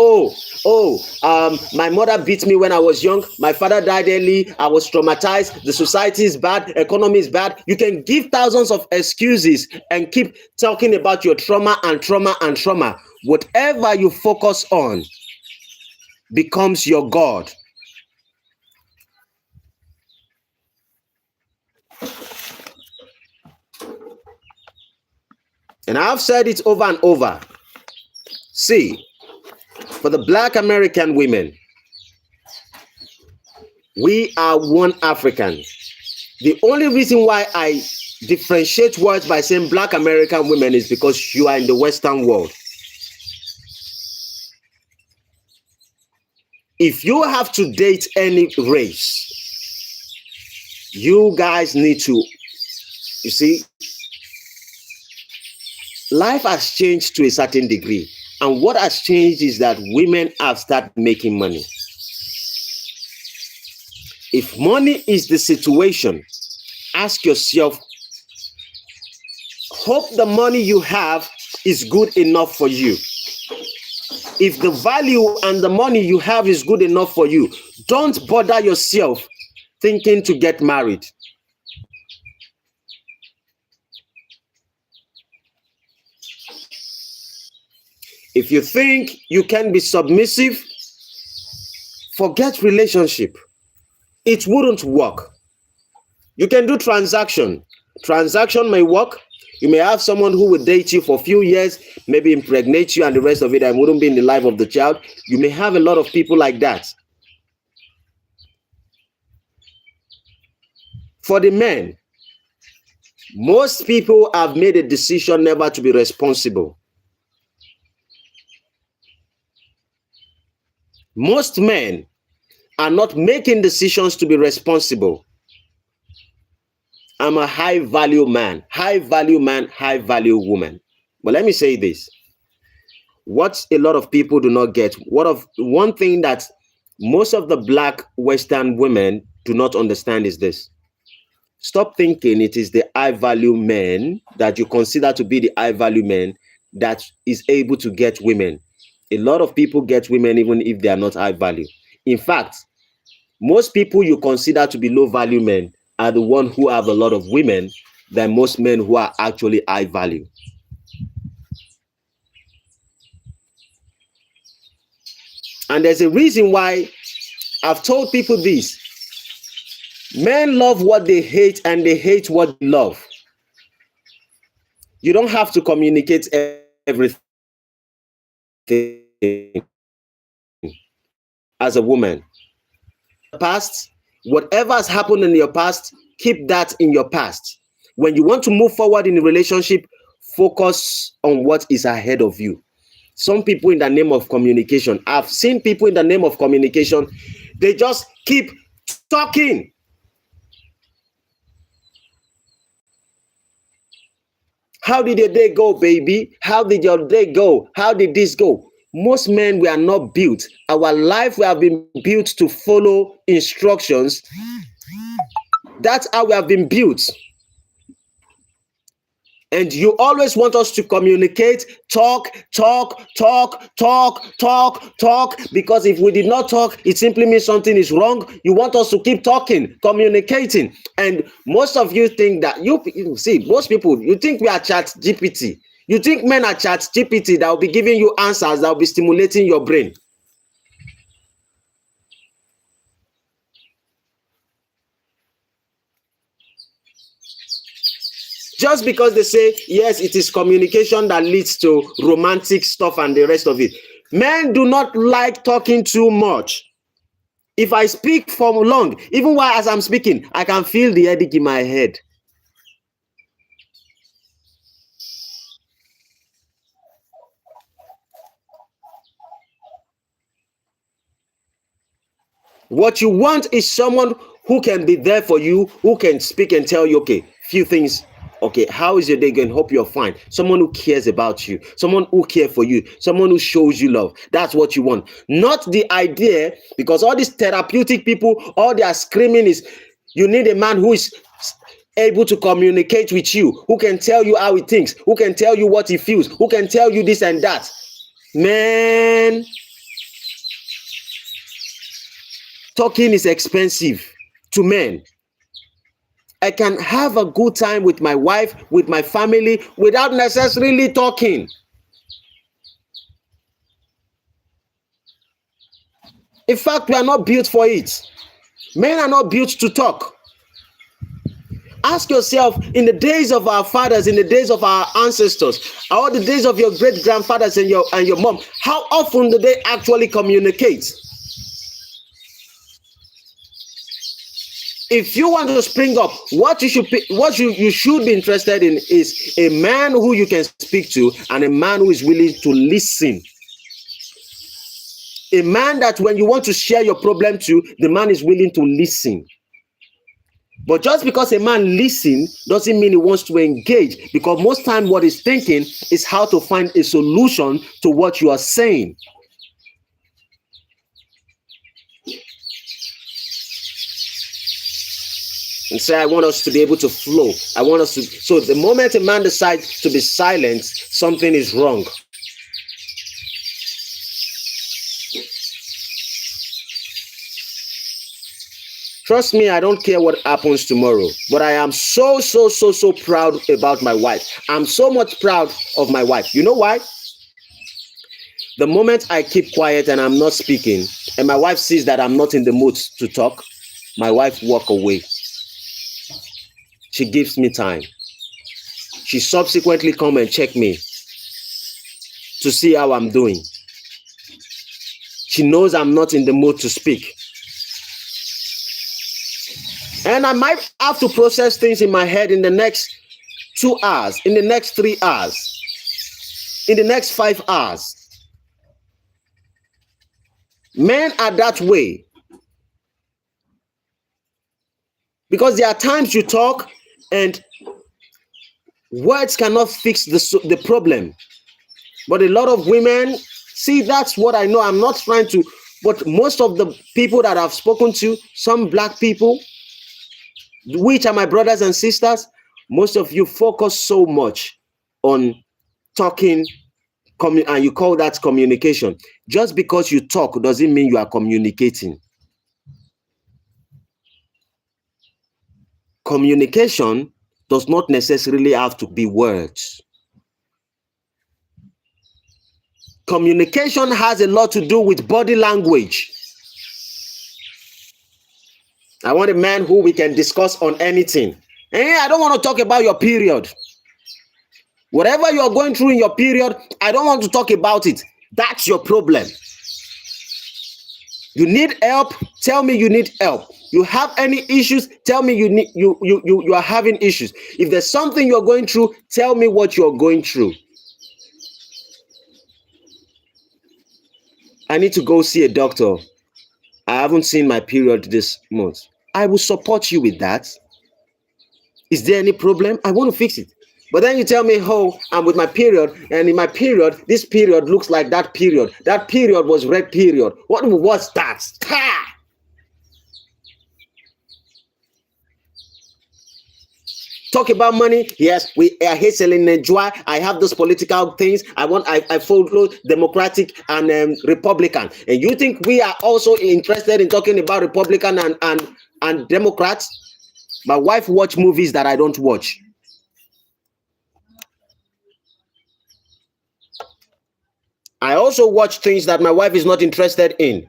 my mother beat me when I was young. My father died early. I was traumatized. The society is bad. Economy is bad. You can give thousands of excuses and keep talking about your trauma and trauma and trauma. Whatever you focus on becomes your God. And I've said it over and over. See, for the Black American women, we are one African. The only reason why I differentiate words by saying Black American women is because you are in the Western world. If you have to date any race, you guys need to, you see, life has changed to a certain degree. And what has changed is that women have started making money. If money is the situation, ask yourself, hope the money you have is good enough for you. If the value and the money you have is good enough for you, don't bother yourself thinking to get married. If you think you can be submissive, forget relationship. It wouldn't work. You can do transaction. Transaction may work. You may have someone who will date you for a few years, maybe impregnate you and the rest of it, and wouldn't be in the life of the child. You may have a lot of people like that. For the men, most people have made a decision never to be responsible. Most men are not making decisions to be responsible. I'm a high value man, high value woman. But let me say this. What a lot of people do not get, one thing that most of the Black Western women do not understand is this. Stop thinking it is the high value men that you consider to be the high value men that is able to get women. A lot of people get women even if they are not high value. In fact, most people you consider to be low value men are the ones who have a lot of women than most men who are actually high value. And there's a reason why I've told people this. Men love what they hate and they hate what they love. You don't have to communicate everything as a woman. Past, whatever has happened in your past, keep that in your past. When you want to move forward in a relationship, focus on what is ahead of you. Some people in the name of communication, I've seen people in the name of communication, they just keep talking. How did your day go, baby? How did your day go? How did this go? Most men, we are not built. Our life, we have been built to follow instructions. That's how we have been built. And you always want us to communicate, talk, because if we did not talk, it simply means something is wrong. You want us to keep talking, communicating. And most of you think that, you see, most people, you think we are chat GPT. You think men are chat GPT that will be giving you answers, that will be stimulating your brain. Just because they say, yes, it is communication that leads to romantic stuff and the rest of it. Men do not like talking too much. If I speak for long, even while as I'm speaking, I can feel the headache in my head. What you want is someone who can be there for you, who can speak and tell you, okay, few things. Okay, how is your day going? Hope you're fine. Someone who cares about you, someone who cares for you, someone who shows you love. That's what you want. Not the idea, because all these therapeutic people, all they are screaming is you need a man who is able to communicate with you, who can tell you how he thinks, who can tell you what he feels, who can tell you this and that. Man, talking is expensive to men. I can have a good time with my wife, with my family, without necessarily talking. In fact, we are not built for it. Men are not built to talk. Ask yourself, in the days of our fathers, in the days of our ancestors, or the days of your great grandfathers and your mom, how often do they actually communicate? If you want to spring up, what you should be interested in is a man who you can speak to and a man who is willing to listen. A man that when you want to share your problem to, the man is willing to listen. But just because a man listens doesn't mean he wants to engage, because most time what he's thinking is how to find a solution to what you are saying. And say, I want us to be able to flow. I want us to. So the moment a man decides to be silent, something is wrong. Trust me, I don't care what happens tomorrow, but I am so proud about my wife. I'm so much proud of my wife. You know why? The moment I keep quiet and I'm not speaking, and my wife sees that I'm not in the mood to talk, my wife walk away. She gives me time. She subsequently come and check me to see how I'm doing. She knows I'm not in the mood to speak. And I might have to process things in my head in the next 2 hours, in the next 3 hours, in the next 5 hours. Men are that way. Because there are times you talk and words cannot fix the problem. But a lot of women, see, that's what I know. I'm not trying to, but most of the people that I've spoken to, some black people, which are my brothers and sisters, most of you focus so much on talking, and you call that communication. Just because you talk doesn't mean you are communicating. Communication does not necessarily have to be words. Communication has a lot to do with body language. I want a man who we can discuss on anything. And I don't want to talk about your period. Whatever you are going through in your period, I don't want to talk about it. That's your problem. You need help, tell me you need help. You have any issues, tell me you are having issues. If there's something you're going through, tell me what you're going through. I need to go see a doctor. I haven't seen my period this month. I will support you with that. Is there any problem? I want to fix it. But then you tell me, oh, I'm with my period, and in my period, this period looks like that period. That period was red period. What was that? Ha! Talk about money. Yes, I hate selling Joy. I have those political things. I follow Democratic and Republican. And you think we are also interested in talking about Republican and Democrats? My wife watch movies that I don't watch. I also watch things that my wife is not interested in.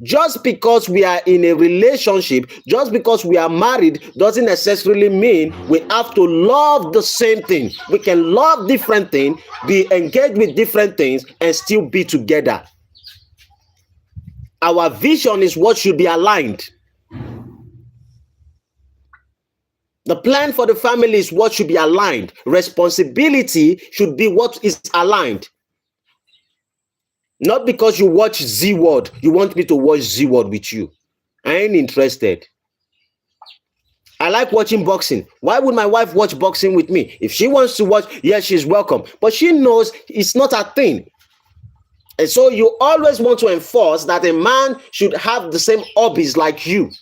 Just because we are in a relationship, just because we are married, doesn't necessarily mean we have to love the same thing. We can love different things, be engaged with different things, and still be together. Our vision is what should be aligned. The plan for the family is what should be aligned. Responsibility should be what is aligned. Not because you watch Z Word, you want me to watch Z Word with you. I ain't interested. I like watching boxing. Why would my wife watch boxing with me? If she wants to watch, yes, she's welcome. But she knows it's not a thing. And so you always want to enforce that a man should have the same hobbies like you.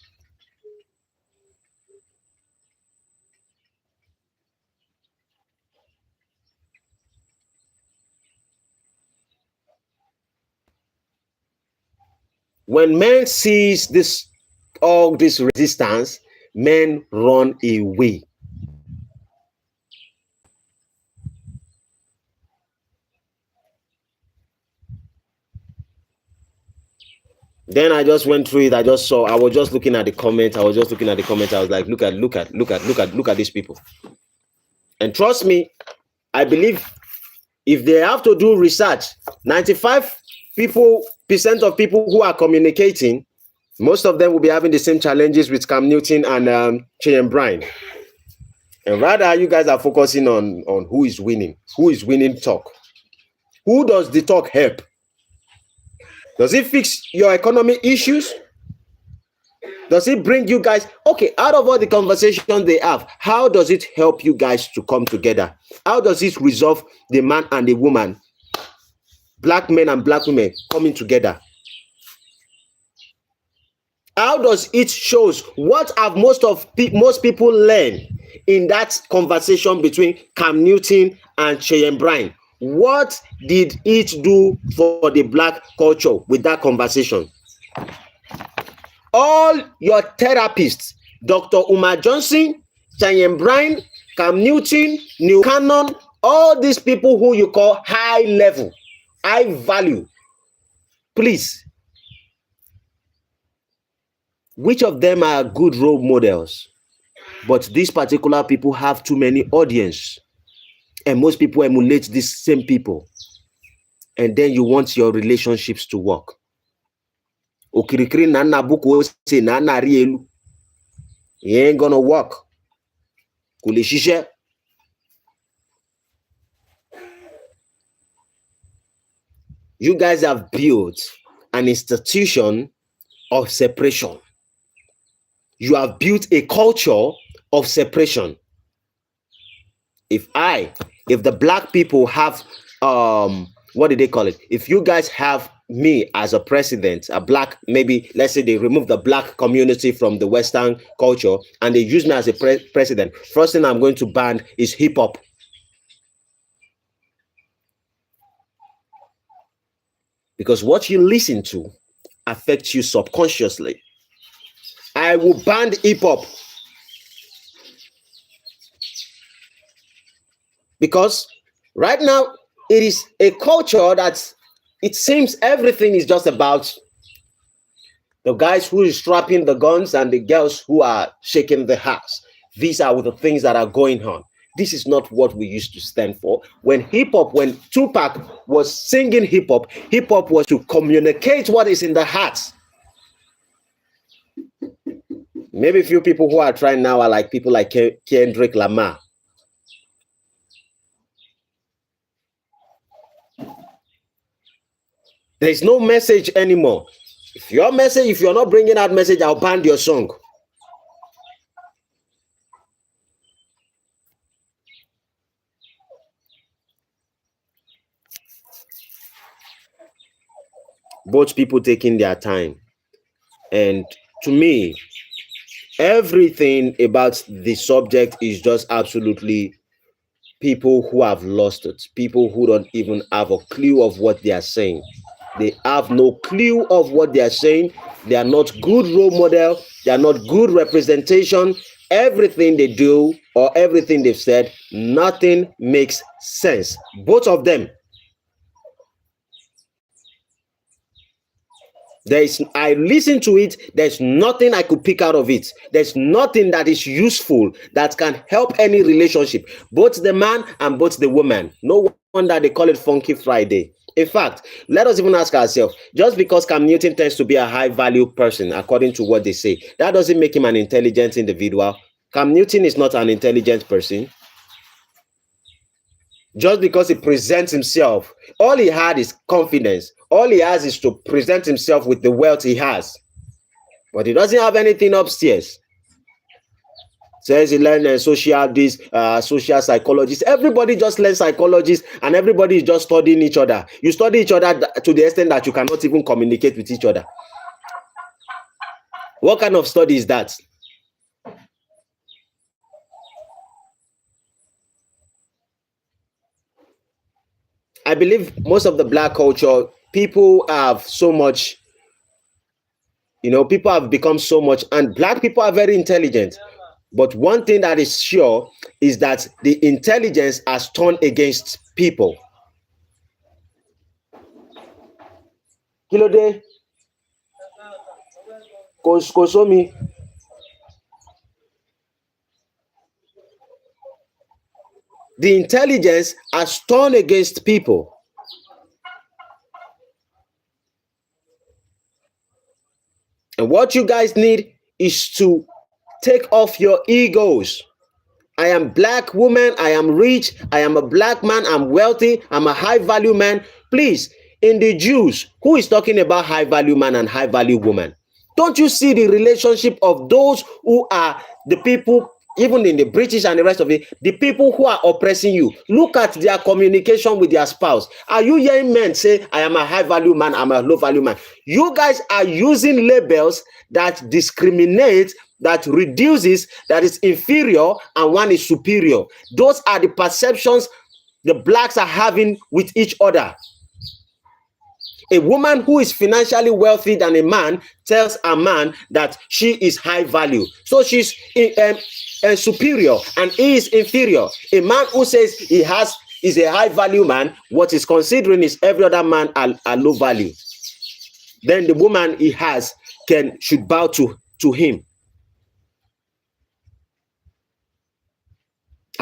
When men sees this, all this resistance, men run away. Then I just went through it. I was just looking at the comments. I was like, look at these people. And trust me, I believe if they have to do research, 95% of people who are communicating, most of them will be having the same challenges with Cam Newton and Bryant. And rather, you guys are focusing on who is winning talk. Who does the talk help? Does it fix your economy issues? Does it bring you guys, okay, out of all the conversations they have, how does it help you guys to come together? How does it resolve the man and the woman, black men and black women coming together? How does it shows what have most people learned in that conversation between Cam Newton and Cheyenne Bryant? What did it do for the black culture with that conversation? All your therapists, Dr. Umar Johnson, Cheyenne Bryant, Cam Newton, New Canon, all these people who you call high level, high value, please, which of them are good role models? But these particular people have too many audience, and most people emulate these same people, and then you want your relationships to work. Okirikiri na nna buku say na nna ri elu. It ain't gonna work. Kulishishe. You guys have built an institution of separation. You have built a culture of separation. If the black people have, what do they call it? If you guys have me as a president, a black, maybe let's say they remove the black community from the Western culture and they use me as a president, first thing I'm going to ban is hip hop. Because what you listen to affects you subconsciously. I will ban hip hop. Because right now, it is a culture that it seems everything is just about the guys who is strapping the guns and the girls who are shaking the house. These are the things that are going on. This is not what we used to stand for. When Tupac was singing hip hop was to communicate what is in the heart. Maybe a few people who are trying now are like people like Kendrick Lamar. There's no message anymore. If you're not bringing out message, I'll ban your song. Both people taking their time. And to me, everything about the subject is just absolutely people who have lost it. People who don't even have a clue of what they are saying. They have no clue of what they are saying. They are not good role model. They are not good representation. Everything they do or everything they've said, nothing makes sense. Both of them. I listen to it, there's nothing I could pick out of it. There's nothing that is useful that can help any relationship, both the man and both the woman. No wonder they call it Funky Friday. In fact, let us even ask ourselves, just because Cam Newton tends to be a high value person, according to what they say, that doesn't make him an intelligent individual. Cam Newton is not an intelligent person. Just because he presents himself, all he had is confidence. All he has is to present himself with the wealth he has. but he doesn't have anything upstairs. Says he learned social psychologist. Everybody just learns psychologists, and everybody is just studying each other. You study each other to the extent that you cannot even communicate with each other. What kind of study is that? I believe most of the black culture, people have so much, people have become so much, and black people are very intelligent. But one thing that is sure is that the intelligence has turned against people. Kilode, Kosomi. The intelligence has turned against people. And what you guys need is to take off your egos. I am black woman, I am rich, I am a black man, I'm wealthy, I'm a high value man. Please, in the Jews, who is talking about high value man and high value woman? Don't you see the relationship of those who are the people, even in the British and the rest of it, the people who are oppressing you? Look at their communication with their spouse. Are you hearing men say, I am a high value man, I'm a low value man? You guys are using labels that discriminate, that reduces, that is inferior, and one is superior. Those are the perceptions the blacks are having with each other. A woman who is financially wealthy than a man tells a man that she is high value. So she's superior and he is inferior. A man who says is a high value man, what he's considering is every other man are low value. Then the woman he has should bow to him.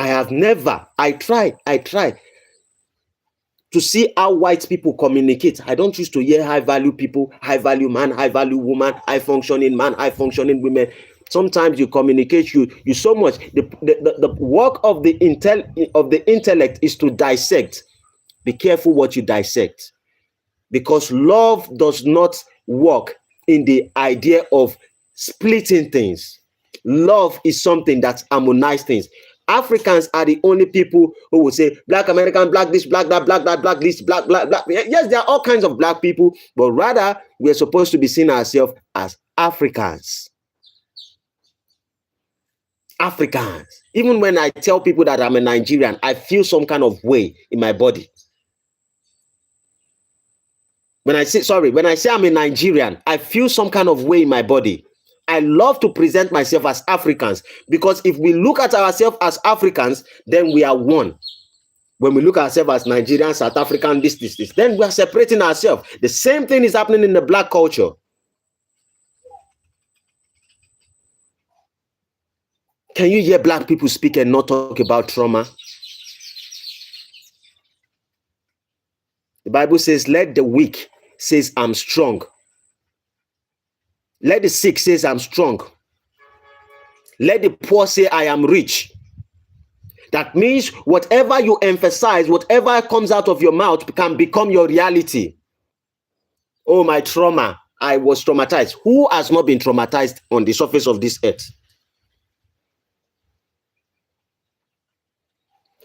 I try to see how white people communicate. I don't used to hear high value people, high value man, high value woman, high functioning man, high functioning women. Sometimes you communicate you so much. The work of the intellect is to dissect. Be careful what you dissect, because love does not work in the idea of splitting things. Love is something that harmonizes things. Africans are the only people who will say black American, black this, black that, black that, black this, black. Yes, there are all kinds of black people, but rather we're supposed to be seeing ourselves as Africans. Africans. Even when I tell people that I'm a Nigerian, I feel some kind of way in my body. When I say I'm a Nigerian, I feel some kind of way in my body. I love to present myself as Africans, because if we look at ourselves as Africans, then we are one. When we look at ourselves as Nigerian, South African, this, then we are separating ourselves. The same thing is happening in the black culture. Can you hear black people speak and not talk about trauma? The Bible says, let the weak say I'm strong. Let the sick say I'm strong. Let the poor say I am rich. That means whatever you emphasize, whatever comes out of your mouth can become your reality. Oh, my trauma. I was traumatized. Who has not been traumatized on the surface of this earth?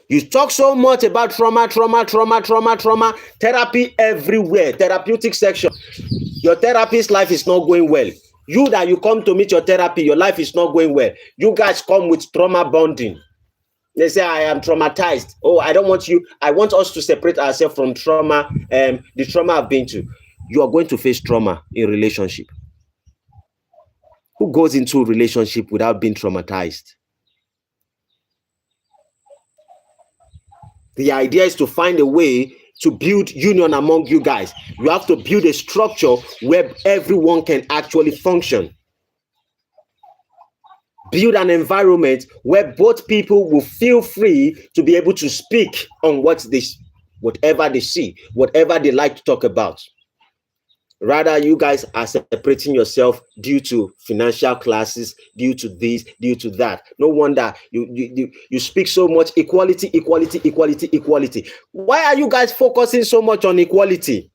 You talk so much about trauma, therapy everywhere, therapeutic section. Your therapist's life is not going well. You come to meet your therapy, your life is not going well. You guys come with trauma bonding. They say, I am traumatized. Oh, I don't want you. I want us to separate ourselves from trauma, the trauma I've been to. You are going to face trauma in relationship. Who goes into a relationship without being traumatized? The idea is to find a way to build union among you guys. You have to build a structure where everyone can actually function. Build an environment where both people will feel free to be able to speak on whatever they see, whatever they like to talk about. Rather, you guys are separating yourself due to financial classes, due to this, due to that. No wonder you speak so much equality. Why are you guys focusing so much on equality?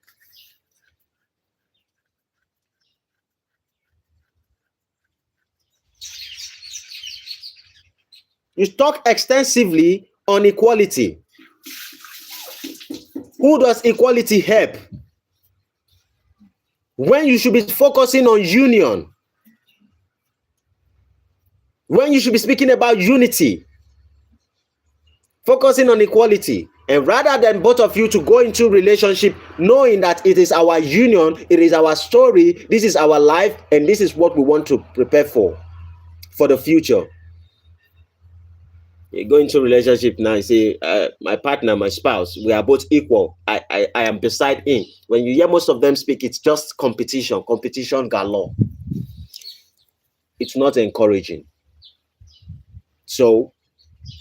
You talk extensively on equality. Who does equality help? When you should be focusing on union, when you should be speaking about unity, focusing on equality, and rather than both of you to go into relationship knowing that it is our union, it is our story, this is our life, and this is what we want to prepare for the future. You go into relationship now, you say, my partner, my spouse, we are both equal. I am beside him. When you hear most of them speak, it's just competition galore. It's not encouraging. So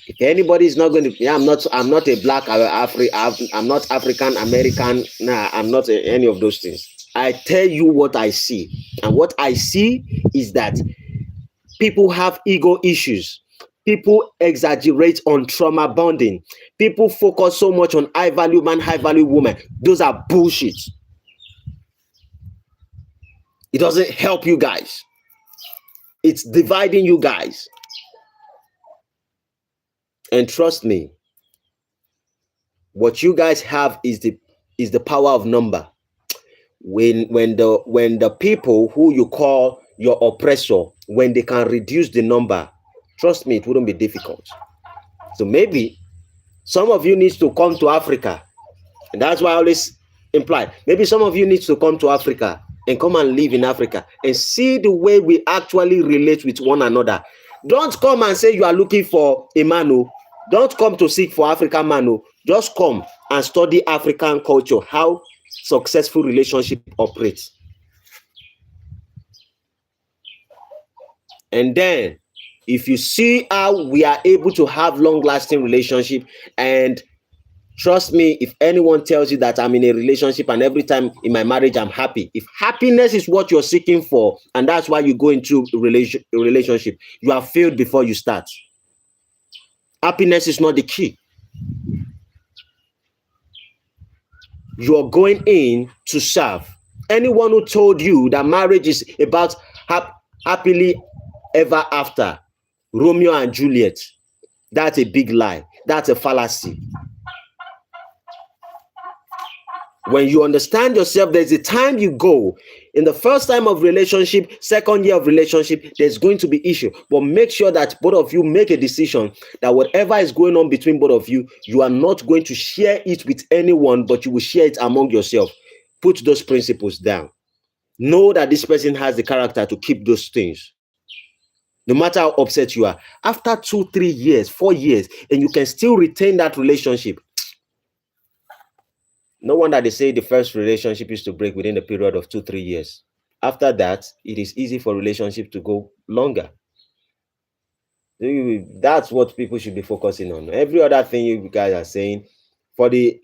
if anybody is not going to, yeah, I'm not a black I'm not African American. Nah, I'm not any of those things. I tell you what I see, and what I see is that people have ego issues. People exaggerate on trauma bonding. People focus so much on high value man, high value woman. Those are bullshit. It doesn't help you guys. It's dividing you guys. And trust me, what you guys have is the power of number. When the people who you call your oppressor, when they can reduce the number, trust me, it wouldn't be difficult. So maybe some of you needs to come to Africa, and that's why I always imply, maybe some of you needs to come to Africa and come and live in Africa and see the way we actually relate with one another. Don't come and say you are looking for a man. Don't come to seek for African man. Just come and study African culture, how successful relationship operates. And then if you see how we are able to have long-lasting relationship, and trust me, if anyone tells you that I'm in a relationship and every time in my marriage I'm happy, if happiness is what you're seeking for and that's why you go into a relationship, you have failed before you start. Happiness is not the key. You're going in to serve. Anyone who told you that marriage is about happily ever after, Romeo and Juliet, that's a big lie. That's a fallacy. When you understand yourself, there's a time you go. In the first time of relationship, second year of relationship, there's going to be issue. But make sure that both of you make a decision that whatever is going on between both of you, you are not going to share it with anyone, but you will share it among yourself. Put those principles down. Know that this person has the character to keep those things. No matter how upset you are. After 2, 3 years, 4 years, and you can still retain that relationship. No wonder they say the first relationship is to break within a period of 2, 3 years. After that, it is easy for relationship to go longer. That's what people should be focusing on. Every other thing you guys are saying, for the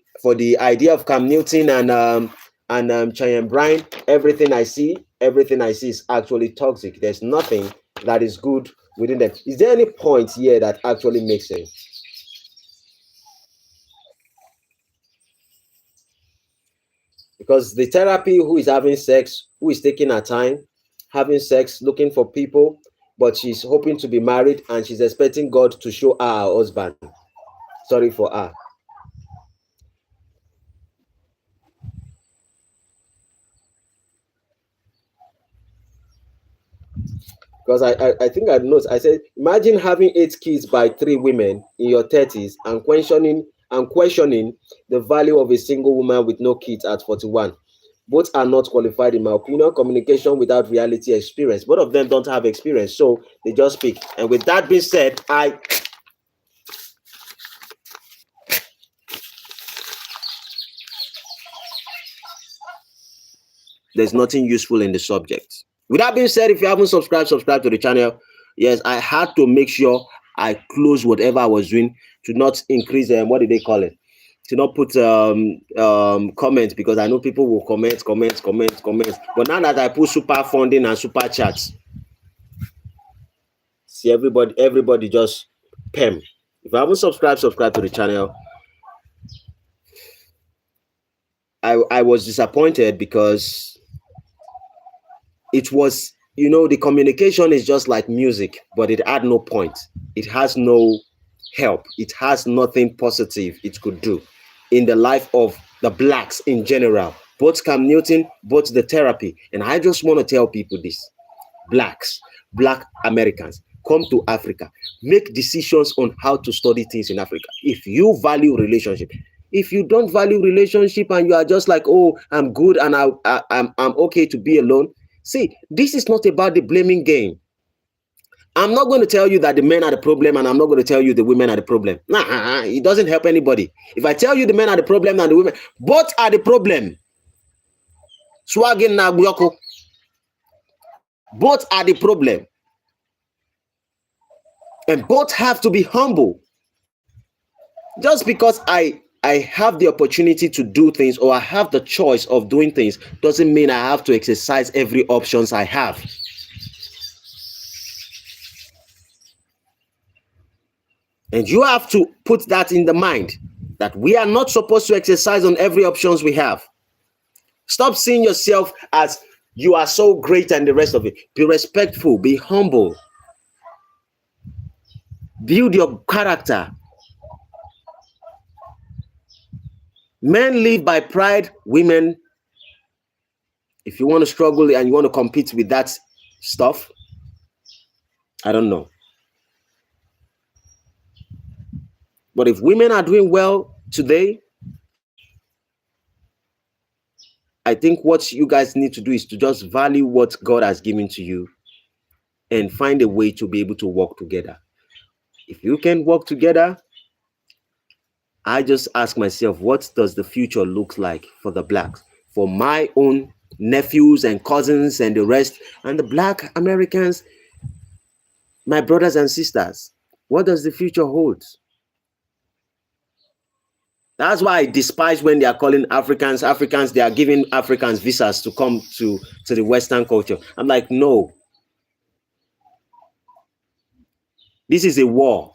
idea of Cam Newton and Cheyenne Bryant, everything I see is actually toxic. There's nothing that is good within them. Is there any point here that actually makes sense? Because the therapy who is having sex, who is taking her time, having sex, looking for people, but she's hoping to be married and she's expecting God to show her her husband. Sorry for her. Because I think I noticed, I said, imagine having 8 kids by 3 women in your 30s and questioning the value of a single woman with no kids at 41. Both are not qualified, in my opinion. Communication without reality experience. Both of them don't have experience, so they just speak. And with that being said, there's nothing useful in the subject. With that being said, if you haven't subscribed to the channel. Yes, I had to make sure I close whatever I was doing to not increase what did they call it? To not put comments, because I know people will comment. But now that I put super funding and super chats, see everybody just pem. If you haven't subscribed to the channel. I was disappointed because it was the communication is just like music, but it had no point. It has no help. It has nothing positive it could do in the life of the blacks in general, both Cam Newton, both the therapy. And I just want to tell people this: blacks, black Americans, come to Africa, make decisions on how to study things in Africa. If you value relationship, if you don't value relationship and you are just like, oh, I'm good and I'm okay to be alone. See, this is not about the blaming game. I'm not going to tell you that the men are the problem, and I'm not going to tell you the women are the problem. Nah, it doesn't help anybody. If I tell you the men are the problem and the women, both are the problem. Swagging na both are the problem. And both have to be humble. Just because I have the opportunity to do things, or I have the choice of doing things, doesn't mean I have to exercise every options I have. And you have to put that in the mind, that we are not supposed to exercise on every options we have. Stop seeing yourself as you are so great and the rest of it. Be respectful, be humble. Build your character. Men live by pride, women, if you want to struggle and you want to compete with that stuff, I don't know. But if women are doing well today, I think what you guys need to do is to just value what God has given to you and find a way to be able to work together. If you can work together, I just ask myself, what does the future look like for the blacks, for my own nephews and cousins and the rest, and the black Americans, my brothers and sisters? What does the future hold? That's why I despise when they are calling Africans, they are giving Africans visas to come to the Western culture. I'm like, no. This is a war.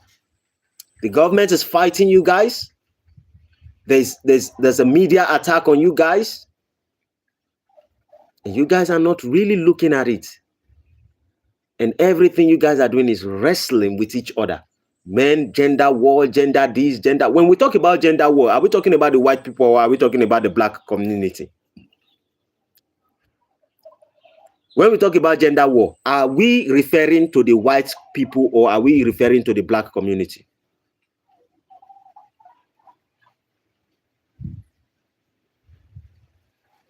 The government is fighting you guys. There's a media attack on you guys. And you guys are not really looking at it. And everything you guys are doing is wrestling with each other. Men, gender war, gender this, gender. When we talk about gender war, are we talking about the white people or are we talking about the black community? When we talk about gender war, are we referring to the white people or are we referring to the black community?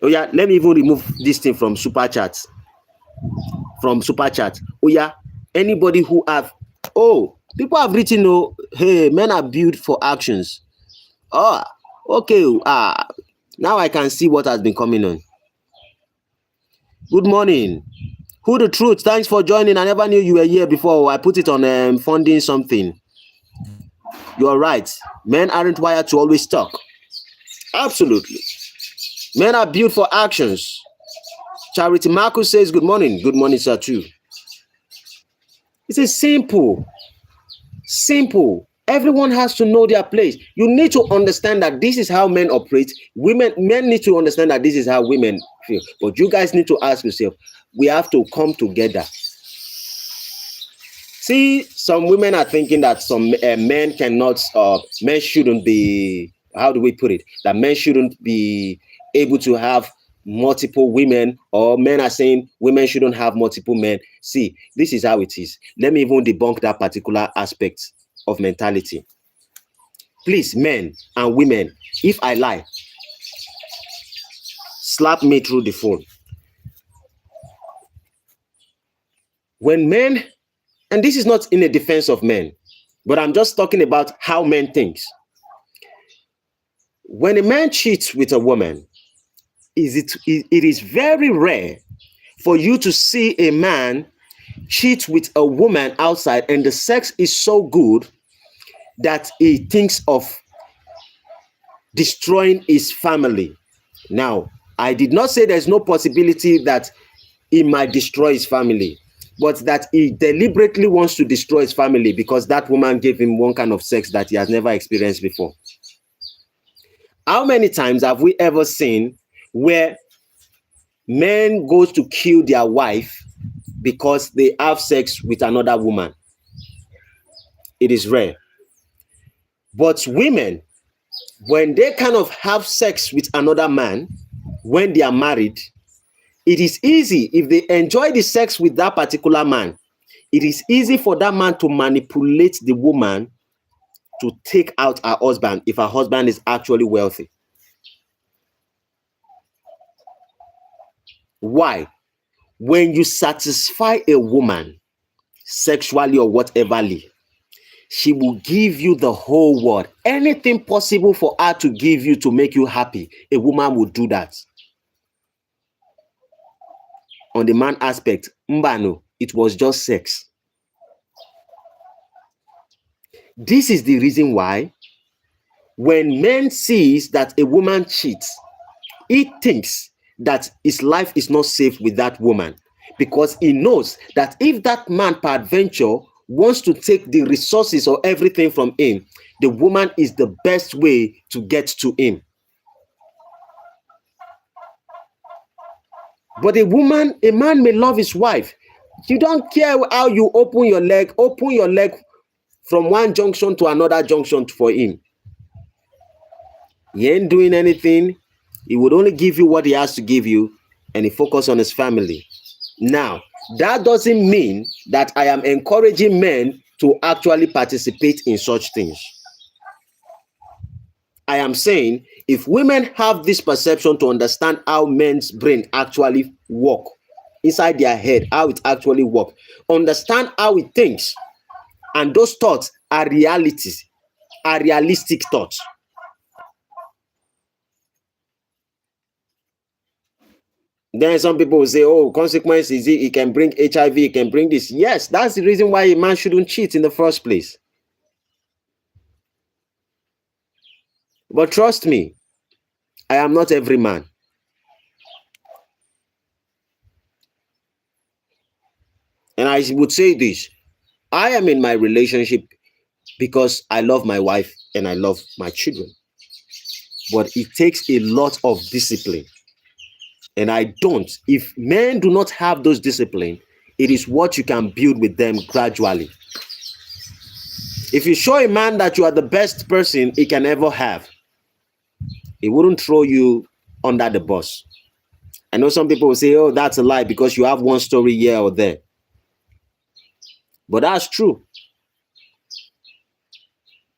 Oh yeah, let me even remove this thing from super chats. Oh yeah, anybody who have, people have written, oh, hey, men are built for actions. Oh, okay. Now I can see what has been coming on. Good morning. Who the truth? Thanks for joining. I never knew you were here before. I put it on funding something. You're right. Men aren't wired to always talk. Absolutely. Men are built for actions. Charity Marcus says, good morning. Good morning, sir, too. It's a simple. Everyone has to know their place. You need to understand that this is how men operate. Men need to understand that this is how women feel. But you guys need to ask yourself, we have to come together. See, some women are thinking that some men shouldn't be, how do we put it? That men shouldn't be able to have multiple women, or men are saying women shouldn't have multiple men. See, this is how it is. Let me even debunk that particular aspect of mentality. Please, men and women, if I lie, slap me through the phone. When men, and this is not in a defense of men, but I'm just talking about how men think. When a man cheats with a woman, it is very rare for you to see a man cheat with a woman outside and the sex is so good that he thinks of destroying his family. Now, I did not say there's no possibility that he might destroy his family, but that he deliberately wants to destroy his family because that woman gave him one kind of sex that he has never experienced before. How many times have we ever seen where men go to kill their wife because they have sex with another woman. It is rare. But women, when they kind of have sex with another man, when they are married, it is easy if they enjoy the sex with that particular man. It is easy for that man to manipulate the woman to take out her husband if her husband is actually wealthy. Why? When you satisfy a woman sexually or whateverly, she will give you the whole world. Anything possible for her to give you to make you happy, a woman will do that. On the man aspect, mbano, it was just sex. This is the reason why when men sees that a woman cheats, he thinks that his life is not safe with that woman, because he knows that if that man peradventure wants to take the resources or everything from him, the woman is the best way to get to him. But a man may love his wife. You don't care how you open your leg from one junction to another junction for him. He ain't doing anything. He would only give you what he has to give you, and he focus on his family. Now, that doesn't mean that I am encouraging men to actually participate in such things. I am saying if women have this perception to understand how men's brain actually work inside their head, how it actually works, understand how it thinks, and those thoughts are realities, are realistic thoughts. Then some people will say, oh, consequences, it can bring HIV, it can bring this. Yes, that's the reason why a man shouldn't cheat in the first place. But trust me, I am not every man. And I would say this, I am in my relationship because I love my wife and I love my children. But it takes a lot of discipline. And I don't. If men do not have those discipline, it is what you can build with them gradually. If you show a man that you are the best person he can ever have, he wouldn't throw you under the bus. I know some people will say, oh, that's a lie because you have one story here or there. But that's true.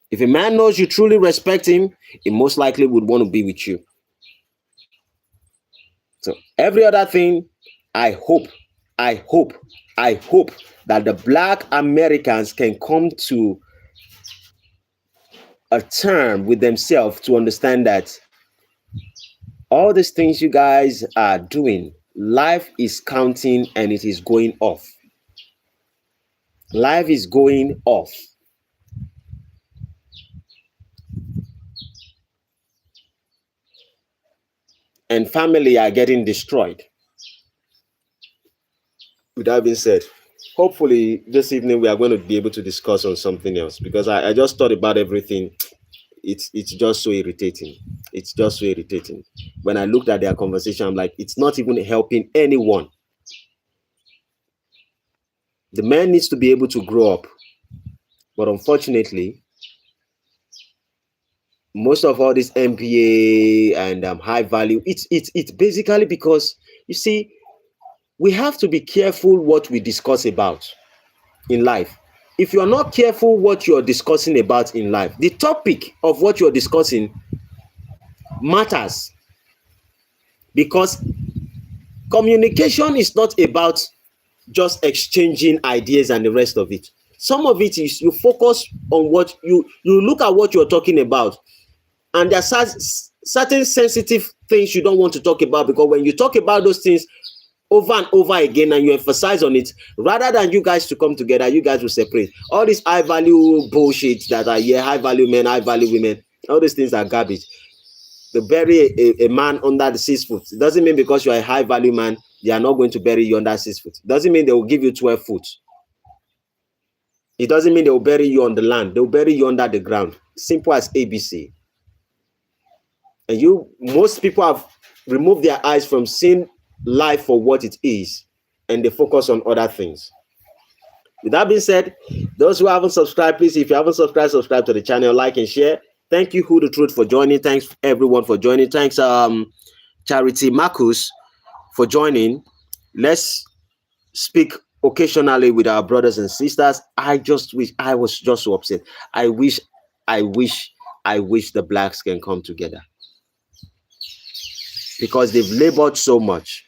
If a man knows you truly respect him, he most likely would want to be with you. So every other thing, I hope that the Black Americans can come to a term with themselves to understand that all these things you guys are doing, life is counting and it is going off. Life is going off. And family are getting destroyed. With that being said, hopefully this evening we are going to be able to discuss on something else, because I just thought about everything. It's just so irritating. It's just so irritating. When I looked at their conversation, I'm like, it's not even helping anyone. The man needs to be able to grow up. But unfortunately, most of all this MBA and high value, it's basically because, you see, we have to be careful what we discuss about in life. If you're not careful what you're discussing about in life, the topic of what you're discussing matters, because communication is not about just exchanging ideas and the rest of it. Some of it is you focus on what you look at what you're talking about, and there are certain sensitive things you don't want to talk about, because when you talk about those things over and over again and you emphasize on it, rather than you guys to come together, you guys will separate. All this high value bullshit that are here, high value men, high value women, all these things are garbage. To bury a man under the 6 foot, it doesn't mean because you're a high value man, they are not going to bury you under 6 foot. It doesn't mean they will give you 12 foot. It doesn't mean they will bury you on the land. They will bury you under the ground. Simple as ABC. And most people have removed their eyes from seeing life for what it is, and they focus on other things. With that being said, those who haven't subscribed, please, if you haven't subscribed, subscribe to the channel, like and share. Thank you, Who the Truth, for joining. Thanks everyone for joining. Thanks, Charity Marcus, for joining. Let's speak occasionally with our brothers and sisters. I just wish, I was just so upset. I wish the blacks can come together, because they've labored so much.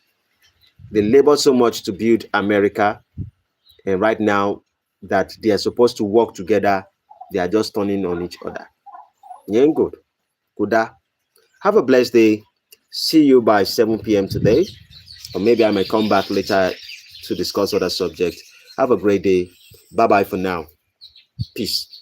They labored so much to build America, and right now that they are supposed to work together, they are just turning on each other. Yeah, good. Kuda. Have a blessed day. See you by 7 p.m. today, or maybe I might come back later to discuss other subjects. Have a great day. Bye bye for now. Peace.